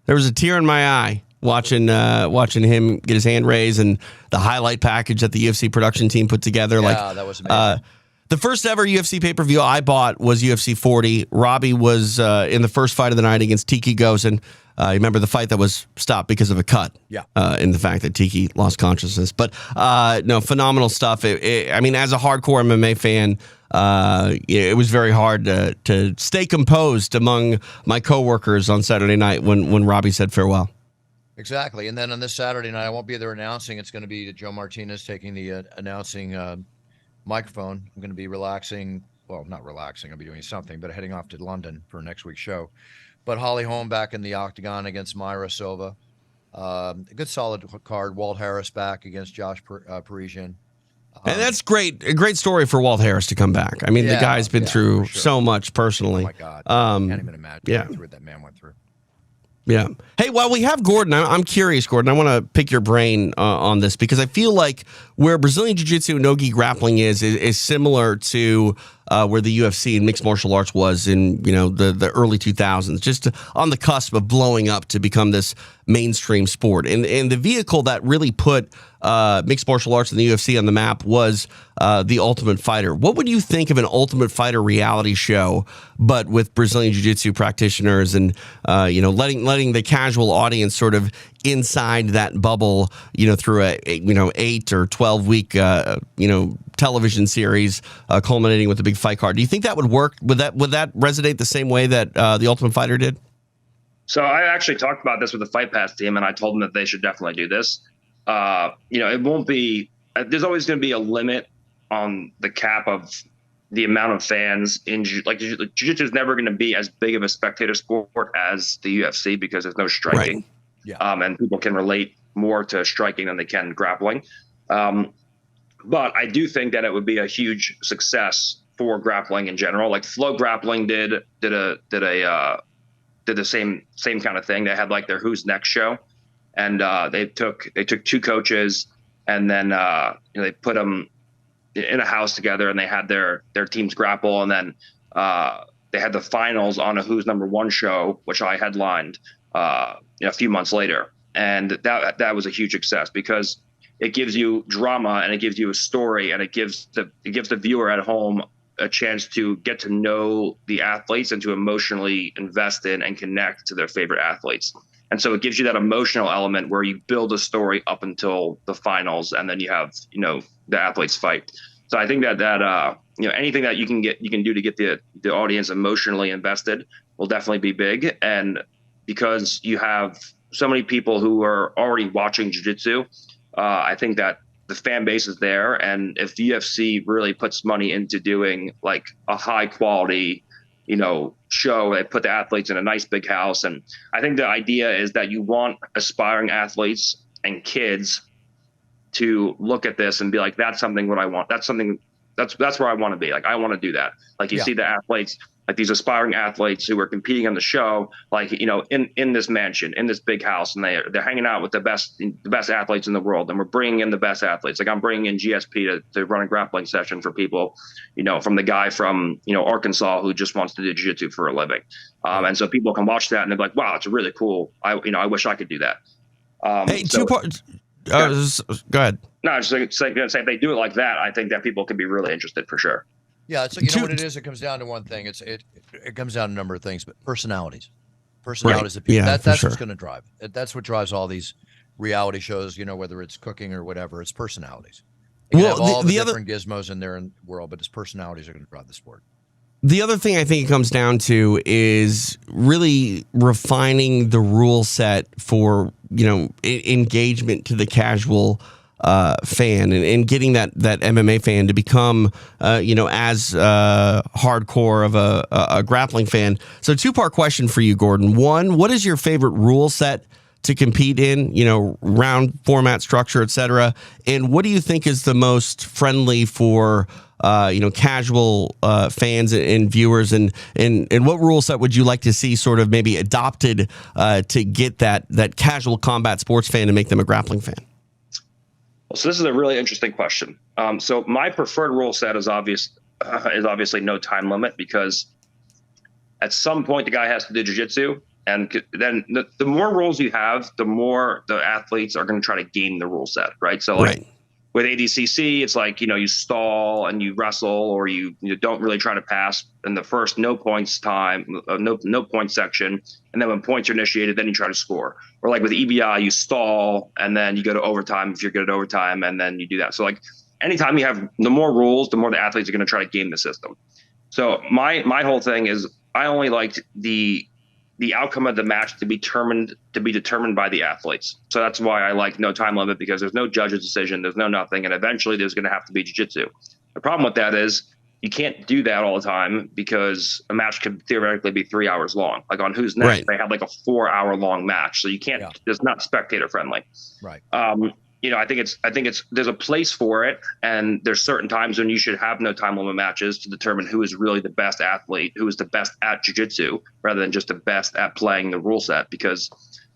There was a tear in my eye watching him get his hand raised and the highlight package that the UFC production team put together. Yeah, that was amazing. The first ever UFC pay-per-view I bought was UFC 40. Robbie was in the first fight of the night against Tiki Gozin. You remember the fight that was stopped because of a cut? Yeah. In the fact that Tiki lost consciousness. But no, phenomenal stuff. I mean, as a hardcore MMA fan, it was very hard to stay composed among my coworkers on Saturday night when Robbie said farewell. Exactly. And then on this Saturday night, I won't be there announcing. It's going to be Joe Martinez taking the announcing microphone. I'm going to be relaxing. Well, not relaxing. I'll be doing something, but heading off to London for next week's show. But Holly Holm back in the octagon against Myra Silva. A good solid card. Walt Harris back against Josh Parisian. And that's great. A great story for Walt Harris to come back. I mean, the guy's been through so much personally. Oh, my God. I can't even imagine what that man went through. Yeah. Hey, while we have Gordon, I'm curious, Gordon. I want to pick your brain on this because I feel like where Brazilian Jiu-Jitsu and no-gi grappling is similar to where the UFC and mixed martial arts was in the early 2000s, just on the cusp of blowing up to become this mainstream sport. And the vehicle that really put mixed martial arts and the UFC on the map was The Ultimate Fighter. What would you think of an Ultimate Fighter reality show, but with Brazilian Jiu-Jitsu practitioners and letting the casual audience sort of inside that bubble, through a 8 or 12 week television series culminating with a big fight card? Do you think that would work? Would that resonate the same way that The Ultimate Fighter did? So I actually talked about this with the Fight Pass team, and I told them that they should definitely do this. It won't be. There's always going to be a limit on the cap of the amount of fans in jiu-jitsu is never going to be as big of a spectator sport as the UFC because there's no striking. Right. Yeah. And people can relate more to striking than they can grappling. But I do think that it would be a huge success for grappling in general. Like Flow Grappling did the same kind of thing. They had like their Who's Next show, and they took 2 coaches, and then they put them in a house together, and they had their teams grapple, and then they had the finals on a Who's Number One show, which I headlined a few months later, and that was a huge success because it gives you drama and it gives you a story, and it gives the viewer at home a chance to get to know the athletes and to emotionally invest in and connect to their favorite athletes. And so it gives you that emotional element where you build a story up until the finals, and then you have, the athletes fight. So I think that anything that you can do to get the audience emotionally invested will definitely be big. And because you have so many people who are already watching jiu-jitsu, I think that the fan base is there. And if the UFC really puts money into doing like a high quality, show, they put the athletes in a nice big house. And I think the idea is that you want aspiring athletes and kids to look at this and be like, that's something what I want. That's something that's where I want to be. Like, I want to do that. Like, you see the athletes, like these aspiring athletes who are competing on the show, like, in this mansion, in this big house, and they're hanging out with the best athletes in the world. And we're bringing in the best athletes. Like, I'm bringing in GSP to run a grappling session for people, from the guy from, Arkansas who just wants to do jiu-jitsu for a living. And so people can watch that and they're like, wow, it's really cool. I wish I could do that. Hey, two parts. Go ahead. No, just say if they do it like that, I think that people can be really interested for sure. Yeah, it's know what it is. It comes down to one thing. It comes down to a number of things, but personalities of people. That's what's going to drive. That's what drives all these reality shows. Whether it's cooking or whatever, it's personalities. You can have all the different gizmos in there in the world, but it's personalities are going to drive the sport. The other thing I think it comes down to is really refining the rule set for, engagement to the casual fan, and getting that MMA fan to become, as hardcore of a grappling fan. So 2-part question for you, Gordon. One, what is your favorite rule set to compete in, round format, structure, etc.? And what do you think is the most friendly for casual fans and viewers, and what rule set would you like to see sort of maybe adopted to get that casual combat sports fan and make them a grappling fan? So this is a really interesting question. So my preferred rule set is obviously no time limit, because at some point the guy has to do jiu-jitsu, and then the more rules you have, the more the athletes are going to try to game the rule set, right? So with ADCC, it's like, you stall and you wrestle, or you don't really try to pass in the first no points section. And then when points are initiated, then you try to score. Or like with EBI, you stall and then you go to overtime if you're good at overtime, and then you do that. So like anytime you have the more rules, the more the athletes are going to try to game the system. So my whole thing is, I only liked the outcome of the match to be determined by the athletes. So that's why I like no time limit, because there's no judge's decision, there's no nothing, and eventually there's going to have to be jiu-jitsu. The problem with that is you can't do that all the time, because a match could theoretically be 3 hours long. Like on Who's Next, they had like a 4-hour long match, so you can't. It's not spectator friendly. Right. I think it's there's a place for it, and there's certain times when you should have no time limit matches to determine who is really the best athlete, who is the best at jiu-jitsu, rather than just the best at playing the rule set, because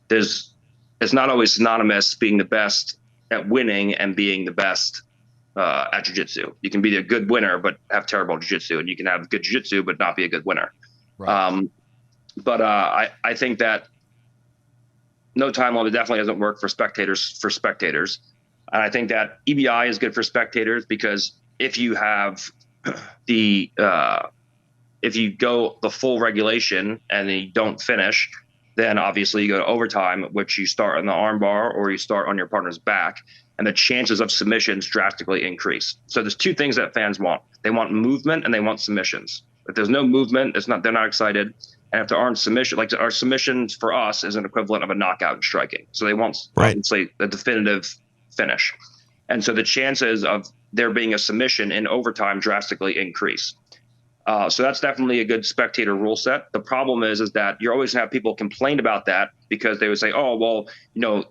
it's not always synonymous being the best at winning and being the best at jiu-jitsu. You can be a good winner but have terrible jiu-jitsu, and you can have good jiu-jitsu but not be a good winner. Right. I think that no time limit definitely doesn't work for spectators. And I think that EBI is good for spectators, because if you have if you go the full regulation and you don't finish, then obviously you go to overtime, which you start on the arm bar or you start on your partner's back, and the chances of submissions drastically increase. So there's two things that fans want. They want movement and they want submissions. If there's no movement, they're not excited. And if there aren't submissions, like our submissions for us is an equivalent of a knockout in striking. So they want obviously a definitive finish. And so the chances of there being a submission in overtime drastically increase. So that's definitely a good spectator rule set. The problem is that you're always going to have people complain about that, because they would say, oh, well,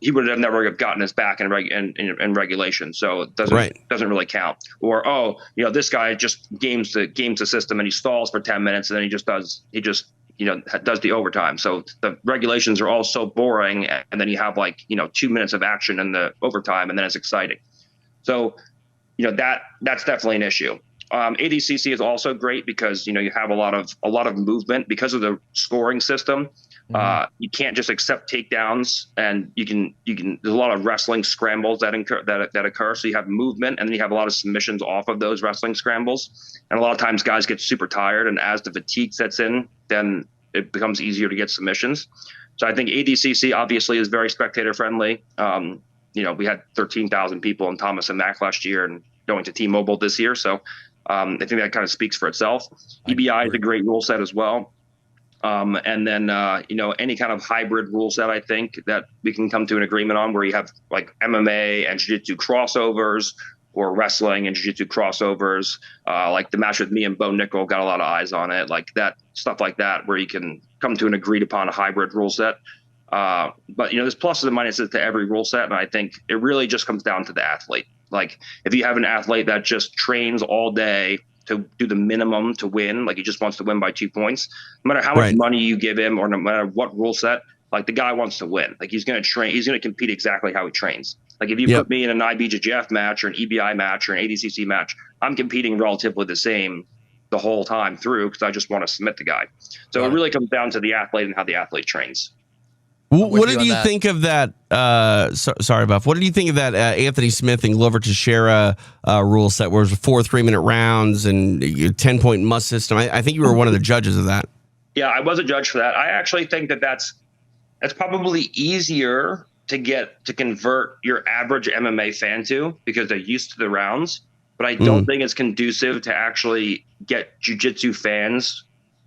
he would have never have gotten his back in regulation, so it doesn't really count. Or, oh, this guy just games the system and he stalls for 10 minutes and then he just does the overtime. So the regulations are all so boring, and then you have 2 minutes of action in the overtime, and then it's exciting. So, that's definitely an issue. ADCC is also great because you have a lot of movement because of the scoring system. You can't just accept takedowns, and you can. There's a lot of wrestling scrambles that occur. So you have movement, and then you have a lot of submissions off of those wrestling scrambles. And a lot of times, guys get super tired, and as the fatigue sets in, then it becomes easier to get submissions. So I think ADCC obviously is very spectator friendly. We had 13,000 people in Thomas and Mack last year, and going to T-Mobile this year. So I think that kind of speaks for itself. EBI is a great rule set as well. And then, any kind of hybrid rule set, I think that we can come to an agreement on, where you have like MMA and jiu-jitsu crossovers, or wrestling and jiu-jitsu crossovers. Like the match with me and Bo Nickel got a lot of eyes on it, like that stuff like that, where you can come to an agreed upon a hybrid rule set. But there's pluses and minuses to every rule set. And I think it really just comes down to the athlete. Like if you have an athlete that just trains all day to do the minimum to win, like he just wants to win by 2 points, no matter how much money you give him, or no matter what rule set, like the guy wants to win. Like he's going to train, he's going to compete exactly how he trains. Like if you put me in an IBJJF match, or an EBI match, or an ADCC match, I'm competing relatively the same the whole time through, because I just want to submit the guy. So it really comes down to the athlete and how the athlete trains. What did you think of that? Sorry, Buff. What did you think of that Anthony Smith and Glover Teixeira rule set, where it was 4 3-minute rounds and 10-point must system? I think you were one of the judges of that. Yeah, I was a judge for that. I actually think that that's probably easier to convert your average MMA fan to, because they're used to the rounds. But I don't think it's conducive to actually get jiu-jitsu fans,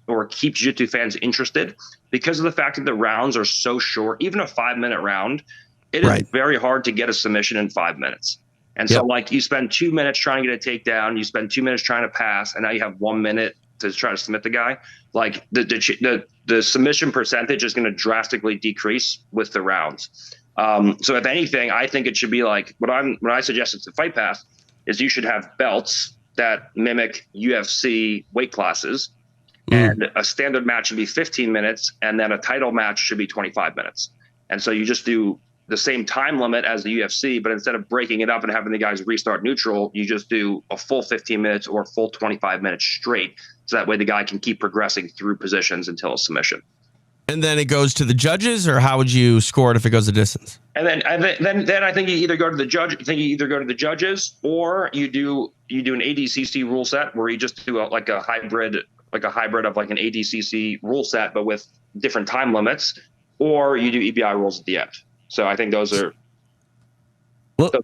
or keep jiu-jitsu fans interested, because of the fact that the rounds are so short. Even a 5-minute round, it is very hard to get a submission in 5 minutes. And so like you spend 2 minutes trying to get a takedown, you spend 2 minutes trying to pass, and now you have 1 minute to try to submit the guy. Like the submission percentage is going to drastically decrease with the rounds. So if anything, I think it should be like what I suggested to Fight Pass is you should have belts that mimic UFC weight classes. And a standard match should be 15 minutes, and then a title match should be 25 minutes. And so you just do the same time limit as the UFC, but instead of breaking it up and having the guys restart neutral, you just do a full 15 minutes or a full 25 minutes straight. So that way the guy can keep progressing through positions until a submission. And then it goes to the judges, or how would you score it if it goes the distance? And then I think you either go to the judges, or you do an ADCC rule set where you just do a hybrid of like an ADCC rule set, but with different time limits, or you do EBI rules at the end. So I think those are. Let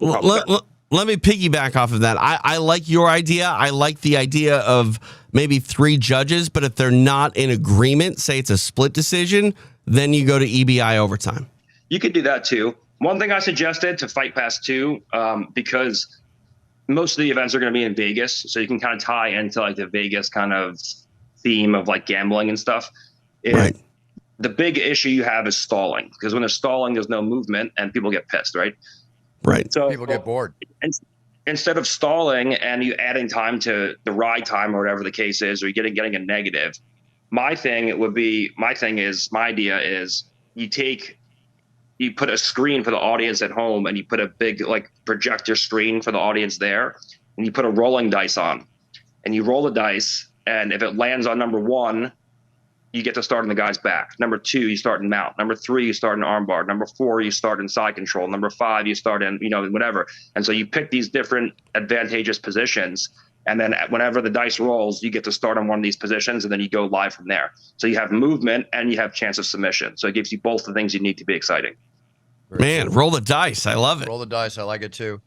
me piggyback off of that. I like your idea. I like the idea of maybe 3 judges, but if they're not in agreement, say it's a split decision, then you go to EBI overtime. You could do that too. One thing I suggested to Fight Pass 2, because most of the events are going to be in Vegas, so you can kind of tie into like the Vegas kind of theme of like gambling and stuff. The big issue you have is stalling, because when there's stalling, there's no movement and people get pissed, right? So people get bored. And instead of stalling and you adding time to the ride time or whatever the case is, or you're getting a negative, my idea is you put a screen for the audience at home, and you put a big like projector screen for the audience there, and you put a rolling dice on, and you roll the dice. And if it lands on number 1, you get to start in the guy's back. Number 2, you start in mount. Number 3, you start in armbar. Number 4, you start in side control. Number 5, you start in, whatever. And so you pick these different advantageous positions. And then whenever the dice rolls, you get to start on one of these positions, and then you go live from there. So you have movement and you have chance of submission. So it gives you both the things you need to be exciting. Man, roll the dice. I love it. Roll the dice. I like it too.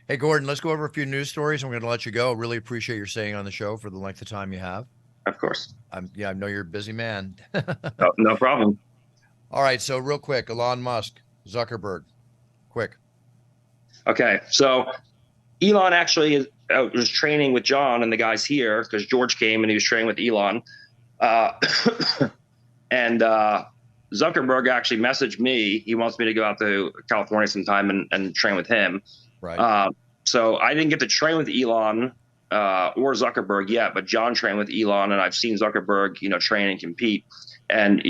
Hey, Gordon, let's go over a few news stories. I'm going to let you go. Really appreciate your staying on the show for the length of time you have. Of course. I know you're a busy man. No problem. All right. So real quick, Elon Musk, Zuckerberg, quick. Okay. So Elon actually was training with John and the guys here, because George came and he was training with Elon. And Zuckerberg actually messaged me. He wants me to go out to California sometime and train with him. Right. So I didn't get to train with Elon or Zuckerberg yet, but John trained with Elon, and I've seen Zuckerberg, train and compete. And,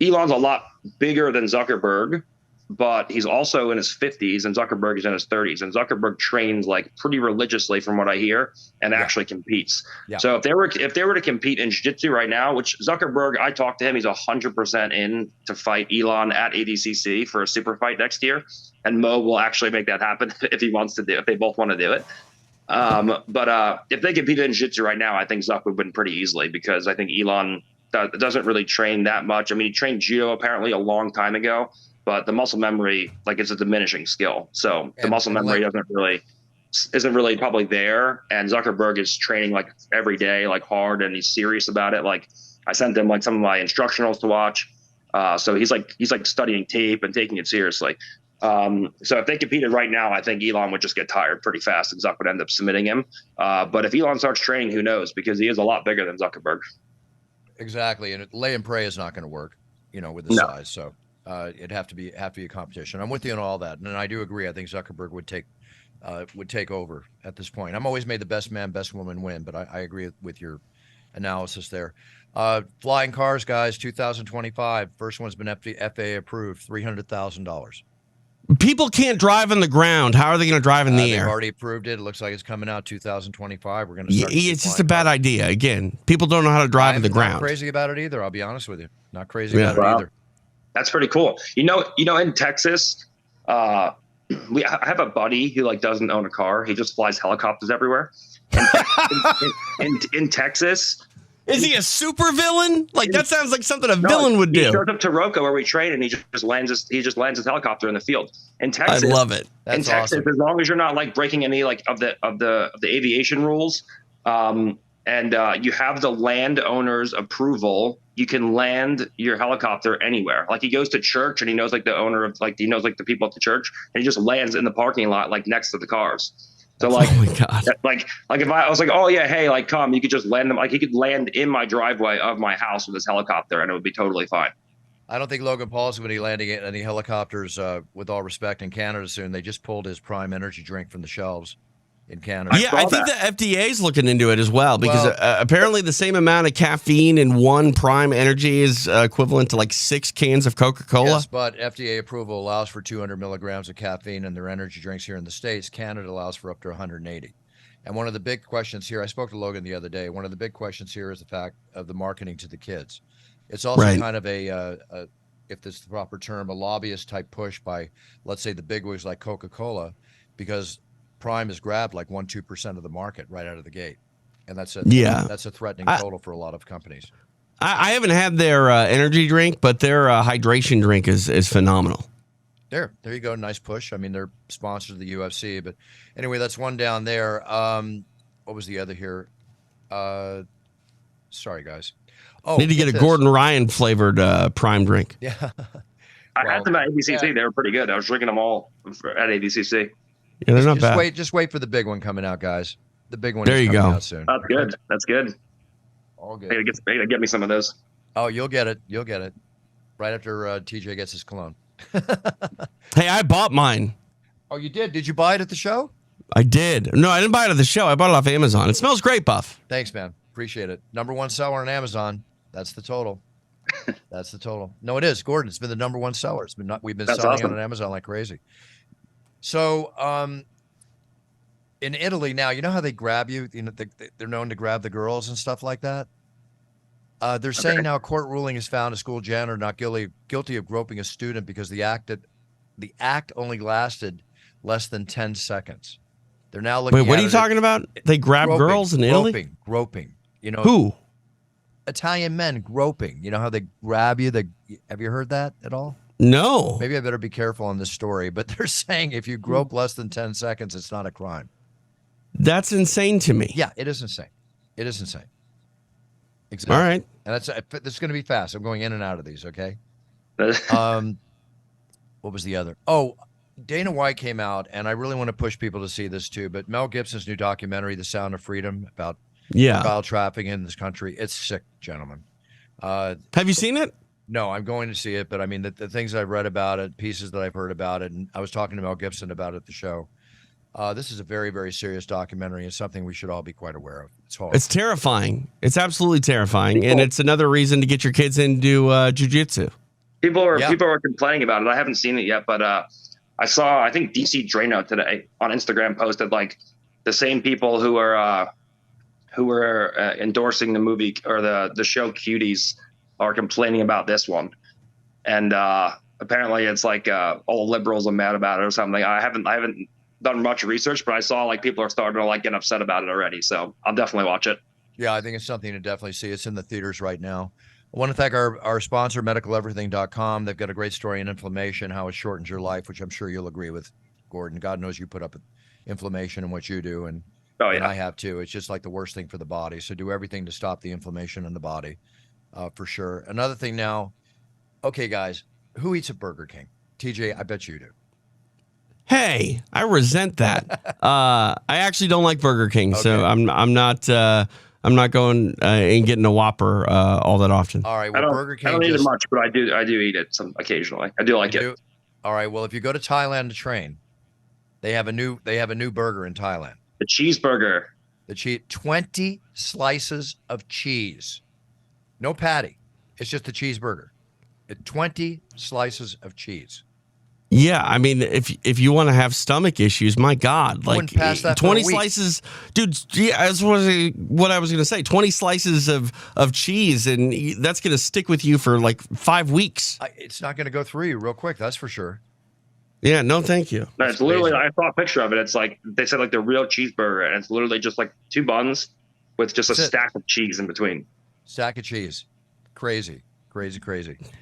Elon's a lot bigger than Zuckerberg, but he's also in his 50s, and Zuckerberg is in his 30s. And Zuckerberg trains like pretty religiously, from what I hear, and actually competes. Yeah. So if they were to compete in jiu-jitsu right now, which Zuckerberg, I talked to him, he's 100% in to fight Elon at ADCC for a super fight next year, and Mo will actually make that happen if he wants to do, if they both want to do it. But if they competed in jiu-jitsu right now, I think Zuck would win pretty easily, because I think Elon doesn't really train that much. I mean, he trained judo apparently a long time ago, but the muscle memory, like, it's a diminishing skill. So the muscle memory isn't really probably there. And Zuckerberg is training like every day, like hard, and he's serious about it. Like, I sent him like some of my instructionals to watch. So he's like studying tape and taking it seriously. So if they competed right now, I think Elon would just get tired pretty fast, and Zuck would end up submitting him. But if Elon starts training, who knows? Because he is a lot bigger than Zuckerberg. Exactly, and lay and pray is not going to work, with the size. So it'd have to be a competition. I'm with you on all that, and I do agree. I think Zuckerberg would take over at this point. I'm always made the best man, best woman win, but I agree with your analysis there. Flying cars, guys, 2025. First one's been FAA approved, $300,000. People can't drive on the ground. How are they going to drive in the air? They've already approved it. It looks like it's coming out 2025. We're going to start. It's just a bad idea. Again, people don't know how to drive on the ground. I'm not crazy about it either. I'll be honest with you. Not crazy about it either. That's pretty cool. In Texas, I have a buddy who like doesn't own a car. He just flies helicopters everywhere. In Texas. Is he a super villain? Like, that sounds like something a villain would do. He shows up to Roca where we train, and he just lands his helicopter in the field. In Texas, I love it. That's Texas, awesome. As long as you're not like breaking any like of the aviation rules, and you have the landowner's approval, you can land your helicopter anywhere. Like, he goes to church, and he knows like the owner of he knows like the people at the church, and he just lands in the parking lot like next to the cars. So like, oh my God. like if I was like, oh yeah, hey, like come, you could just land them. Like, he could land in my driveway of my house with his helicopter, and it would be totally fine. I don't think Logan Paul's going to be landing any helicopters, with all respect, in Canada soon. They just pulled his Prime energy drink from the shelves in Canada. Yeah, I think the FDA is looking into it as well, because apparently the same amount of caffeine in one Prime energy is equivalent to like 6 cans of Coca-Cola. Yes, but FDA approval allows for 200 milligrams of caffeine in their energy drinks here in the States. Canada allows for up to 180. And one of the big questions here, I spoke to Logan the other day, one of the big questions here is the fact of the marketing to the kids. It's also kind of if this is the proper term, a lobbyist type push by, let's say, the bigwigs like Coca-Cola, because Prime has grabbed like 1-2% of the market right out of the gate, and that's a threatening total for a lot of companies. I haven't had their energy drink, but their hydration drink is phenomenal. There you go. Nice push. I mean, they're sponsors of the UFC, but anyway, that's one down there. What was the other here? Sorry, guys. Oh, need to get a Gordon Ryan flavored Prime drink. Yeah. I had them at ADCC. Yeah. They were pretty good. I was drinking them all at ADCC. Yeah, they're not bad. Just wait for the big one coming out, guys. The big one. There is you coming go. out soon. That's good. That's good. All good. Hey, get me some of those. Oh, you'll get it. You'll get it right after TJ gets his cologne. Hey, I bought mine. Oh, you did? Did you buy it at the show? I did. No, I didn't buy it at the show. I bought it off Amazon. It smells great, Buff. Thanks, man. Appreciate it. #1 seller on Amazon. That's the total. That's the total. No, it is, Gordon. It's been the #1 seller. We've been selling it on Amazon like crazy. So, in Italy now, you know how they grab you? You know, they're known to grab the girls and stuff like that. They're saying now a court ruling has found a school janitor not guilty of groping a student because the act only lasted less than 10 seconds. They're now looking. Wait, what are you talking about? They grab girls in Italy? Groping. You know who? Italian men groping. You know how they grab you? Have you heard that at all? No. Maybe I better be careful on this story, but they're saying if you grope less than 10 seconds, it's not a crime. That's insane to me. Yeah, it is insane. It is insane. Exactly. All right. And this is going to be fast. I'm going in and out of these, okay? What was the other? Oh, Dana White came out, and I really want to push people to see this too, but Mel Gibson's new documentary, The Sound of Freedom, about child trafficking in this country. It's sick, gentlemen. Have you seen it? No, I'm going to see it, but I mean, the things I've read about it, pieces that I've heard about it, and I was talking to Mel Gibson about it at the show. This is a very, very serious documentary and something we should all be quite aware of. It's horrible. It's terrifying. It's absolutely terrifying. And it's another reason to get your kids into jiu-jitsu. People are complaining about it. I haven't seen it yet, but I think DC Drano today on Instagram posted like the same people who are endorsing the movie or the show Cuties are complaining about this one, and apparently it's like all liberals are mad about it or something. I haven't done much research, but I saw like people are starting to like get upset about it already. So I'll definitely watch it. Yeah, I think it's something to definitely see. It's in the theaters right now. I want to thank our sponsor, medicaleverything.com. They've got a great story on inflammation, how it shortens your life, which I'm sure you'll agree with, Gordon. God knows you put up with inflammation and what you do, and I have too. It's just like the worst thing for the body. So do everything to stop the inflammation in the body, for sure. Another thing now, okay, guys, who eats at Burger King? TJ, I bet you do. Hey, I resent that. I actually don't like Burger King, so I'm not going and getting a Whopper all that often. All right, well, Burger King. I don't eat it much, but I do eat it occasionally. I do like it. All right, well, if you go to Thailand to train, they have a new burger in Thailand. The cheeseburger. 20 slices of cheese. No patty. It's just a cheeseburger. 20 slices of cheese. Yeah, I mean, if you want to have stomach issues, my God, like 20 slices, dude. Yeah, that's what I was going to say. 20 slices of cheese, and that's going to stick with you for like 5 weeks. It's not going to go through you real quick. That's for sure. Yeah, no, thank you. No, it's literally. I saw a picture of it. It's like they said, like the real cheeseburger, and it's literally just like 2 buns with just a stack of cheese in between. Stack of cheese, crazy.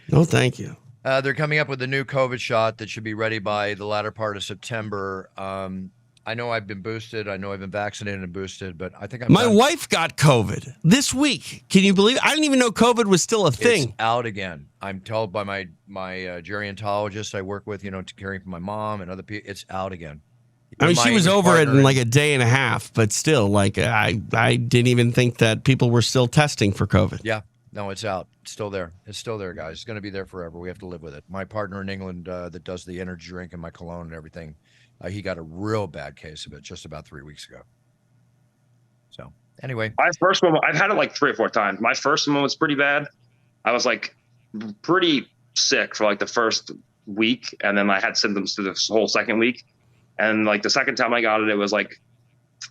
No, thank you. They're coming up with a new COVID shot that should be ready by the latter part of September. I know I've been boosted. I know I've been vaccinated and boosted, but I think my wife got COVID this week. Can you believe it? I didn't even know COVID was still a thing. It's out again. I'm told by my gerontologist I work with, caring for my mom and other people. It's out again. I mean, she was over it in like a day and a half, but still, like I didn't even think that people were still testing for COVID. Yeah. No, it's out. It's still there. It's still there, guys. It's going to be there forever. We have to live with it. My partner in England that does the energy drink and my cologne and everything, he got a real bad case of it just about 3 weeks ago. So anyway. My first one, I've had it like 3 or 4 times. My first one was pretty bad. I was like pretty sick for like the first week, and then I had symptoms through the whole second week. And like the second time I got it, it was like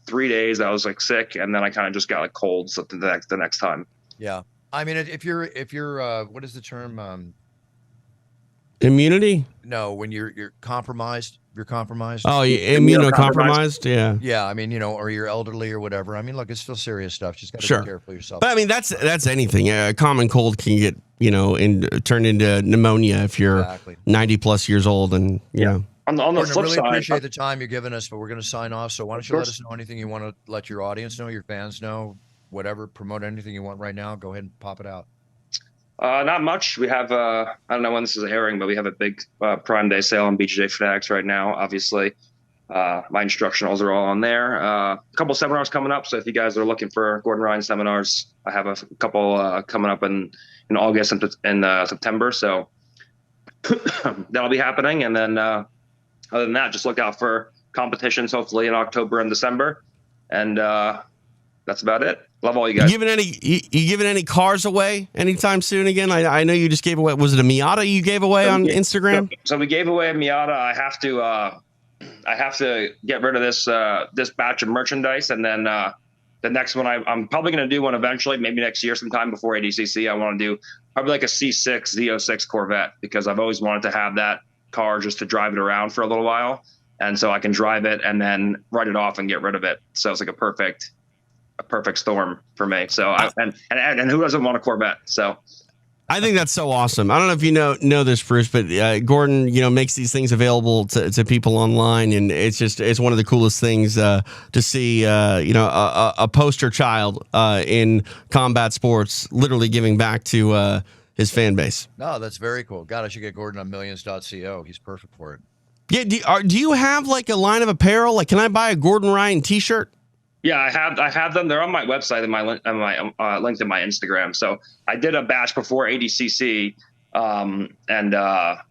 3 days. I was like sick, and then I kind of just got like colds the next time. Yeah. I mean, if you're what is the term? Immunity? No, when you're compromised. You're compromised. Oh, immunocompromised. Yeah. Yeah. I mean, or you're elderly or whatever. I mean, look, it's still serious stuff. Just got to be careful yourself. But I mean, that's anything. A common cold can get turn into pneumonia if you're 90 plus years old, and On the flip really side, appreciate the time you're giving us, but we're going to sign off. So why don't you let us know anything you want to let your audience know, your fans know. Whatever, promote anything you want right now. Go ahead and pop it out. Not much. We have, I don't know when this is airing, but we have a big Prime Day sale on BJJ Fanatics right now, obviously. My instructionals are all on there. A couple seminars coming up. So if you guys are looking for Gordon Ryan seminars, I have a couple coming up in August and September. So that'll be happening. And then other than that, just look out for competitions, hopefully in October and December. And that's about it. Love all you guys. You giving any cars away anytime soon again? I know you just gave away. Was it a Miata you gave away on Instagram? So we gave away a Miata. I have to get rid of this batch of merchandise, and then the next one I'm probably going to do one eventually, maybe next year sometime before ADCC. I want to do probably like a C6 Z06 Corvette, because I've always wanted to have that car just to drive it around for a little while, and so I can drive it and then write it off and get rid of it. So it's like a perfect storm for me. So and who doesn't want a Corvette? So I think that's so awesome. I don't know if you know this, Bruce, but Gordon, makes these things available to people online, and it's one of the coolest things to see. A poster child in combat sports, literally giving back to his fan base. No, that's very cool. God, I should get Gordon on millions.co. He's perfect for it. Yeah. Do you have like a line of apparel? Like, can I buy a Gordon Ryan T-shirt? Yeah, I have them. They're on my website and my linked in my Instagram. So I did a batch before ADCC, and I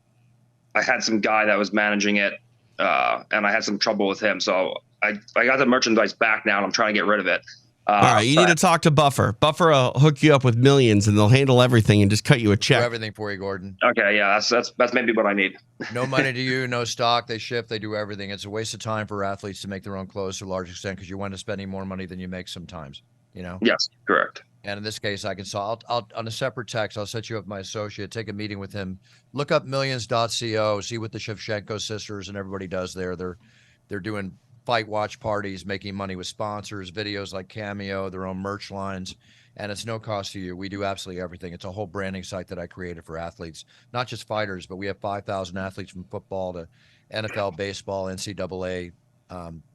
had some guy that was managing it, and I had some trouble with him. So I got the merchandise back now, and I'm trying to get rid of it. All right, you need to talk to Buffer. Buffer will hook you up with millions, and they'll handle everything and just cut you a Do check. everything for you, Gordon. Okay, yeah, that's maybe what I need. No money to you, no stock. They ship, they do everything. It's a waste of time for athletes to make their own clothes to a large extent because you wind up spending more money than you make sometimes, you know? Yes, correct. And in this case, I can solve. I'll on a separate text. I'll set you up with my associate. Take a meeting with him. Look up millions.co. See what the Shevchenko sisters and everybody does there. They're doing fight watch parties, making money with sponsors, videos like Cameo, their own merch lines, and it's no cost to you. We do absolutely everything. It's a whole branding site that I created for athletes, not just fighters, but we have 5,000 athletes from football to NFL, baseball, NCAA.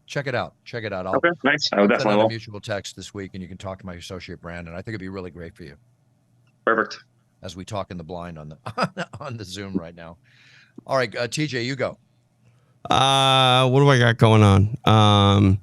Check it out. Check it out. Okay, nice. I I'll definitely send out a will. mutual text this week, and you can talk to my associate Brandon. I think it'd be really great for you Perfect. as we talk in the blind on the on the Zoom right now. All right, TJ, you go. What do I got going on?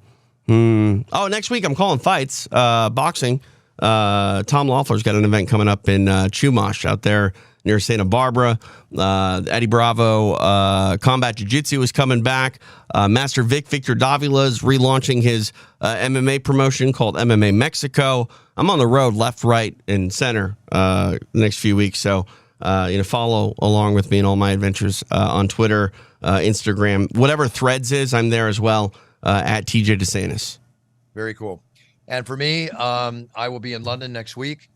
Oh, next week I'm calling fights, boxing. Tom Loeffler's got an event coming up in Chumash out there near Santa Barbara. Eddie Bravo, Combat Jiu-Jitsu is coming back. Master Victor Davila is relaunching his MMA promotion called MMA Mexico. I'm on the road left, right, and center the next few weeks. So, follow along with me in all my adventures on Twitter, Instagram, whatever Threads is, I'm there as well, at TJ DeSantis. Very cool. And for me, I will be in London next week.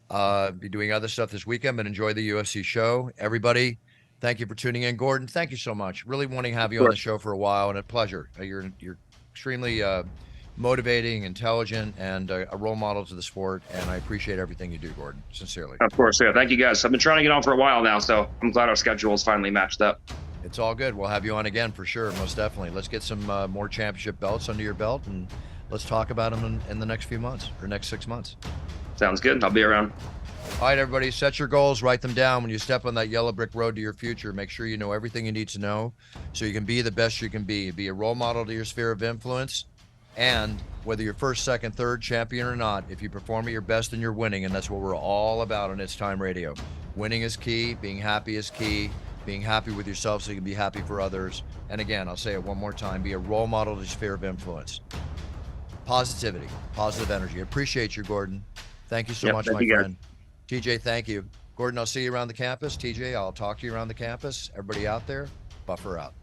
Be doing other stuff this weekend, but enjoy the UFC show. Everybody, thank you for tuning in. Gordon, thank you so much. Really wanting to have you on the show for a while, and a pleasure. You're extremely motivating, intelligent, and a role model to the sport, and I appreciate everything you do, Gordon, sincerely. Of course, yeah. Thank you, guys. I've been trying to get on for a while now, so I'm glad our schedules finally matched up. It's all good. We'll have you on again for sure, most definitely. Let's get some more championship belts under your belt, and let's talk about them in the next few months, or next 6 months. Sounds good. I'll be around. All right, everybody, set your goals, write them down. When you step on that yellow brick road to your future, make sure you know everything you need to know so you can be the best you can be. Be a role model to your sphere of influence. And whether you're first, second, third champion or not, if you perform at your best, then you're winning. And that's what we're all about on It's Time Radio. Winning is key. Being happy is key. Being happy with yourself so you can be happy for others. And again, I'll say it one more time. Be a role model to your sphere of influence. Positivity, positive energy. Appreciate you, Gordon. Thank you so much, my friend. TJ, thank you. Gordon, I'll see you around the campus. TJ, I'll talk to you around the campus. Everybody out there, Buffer out.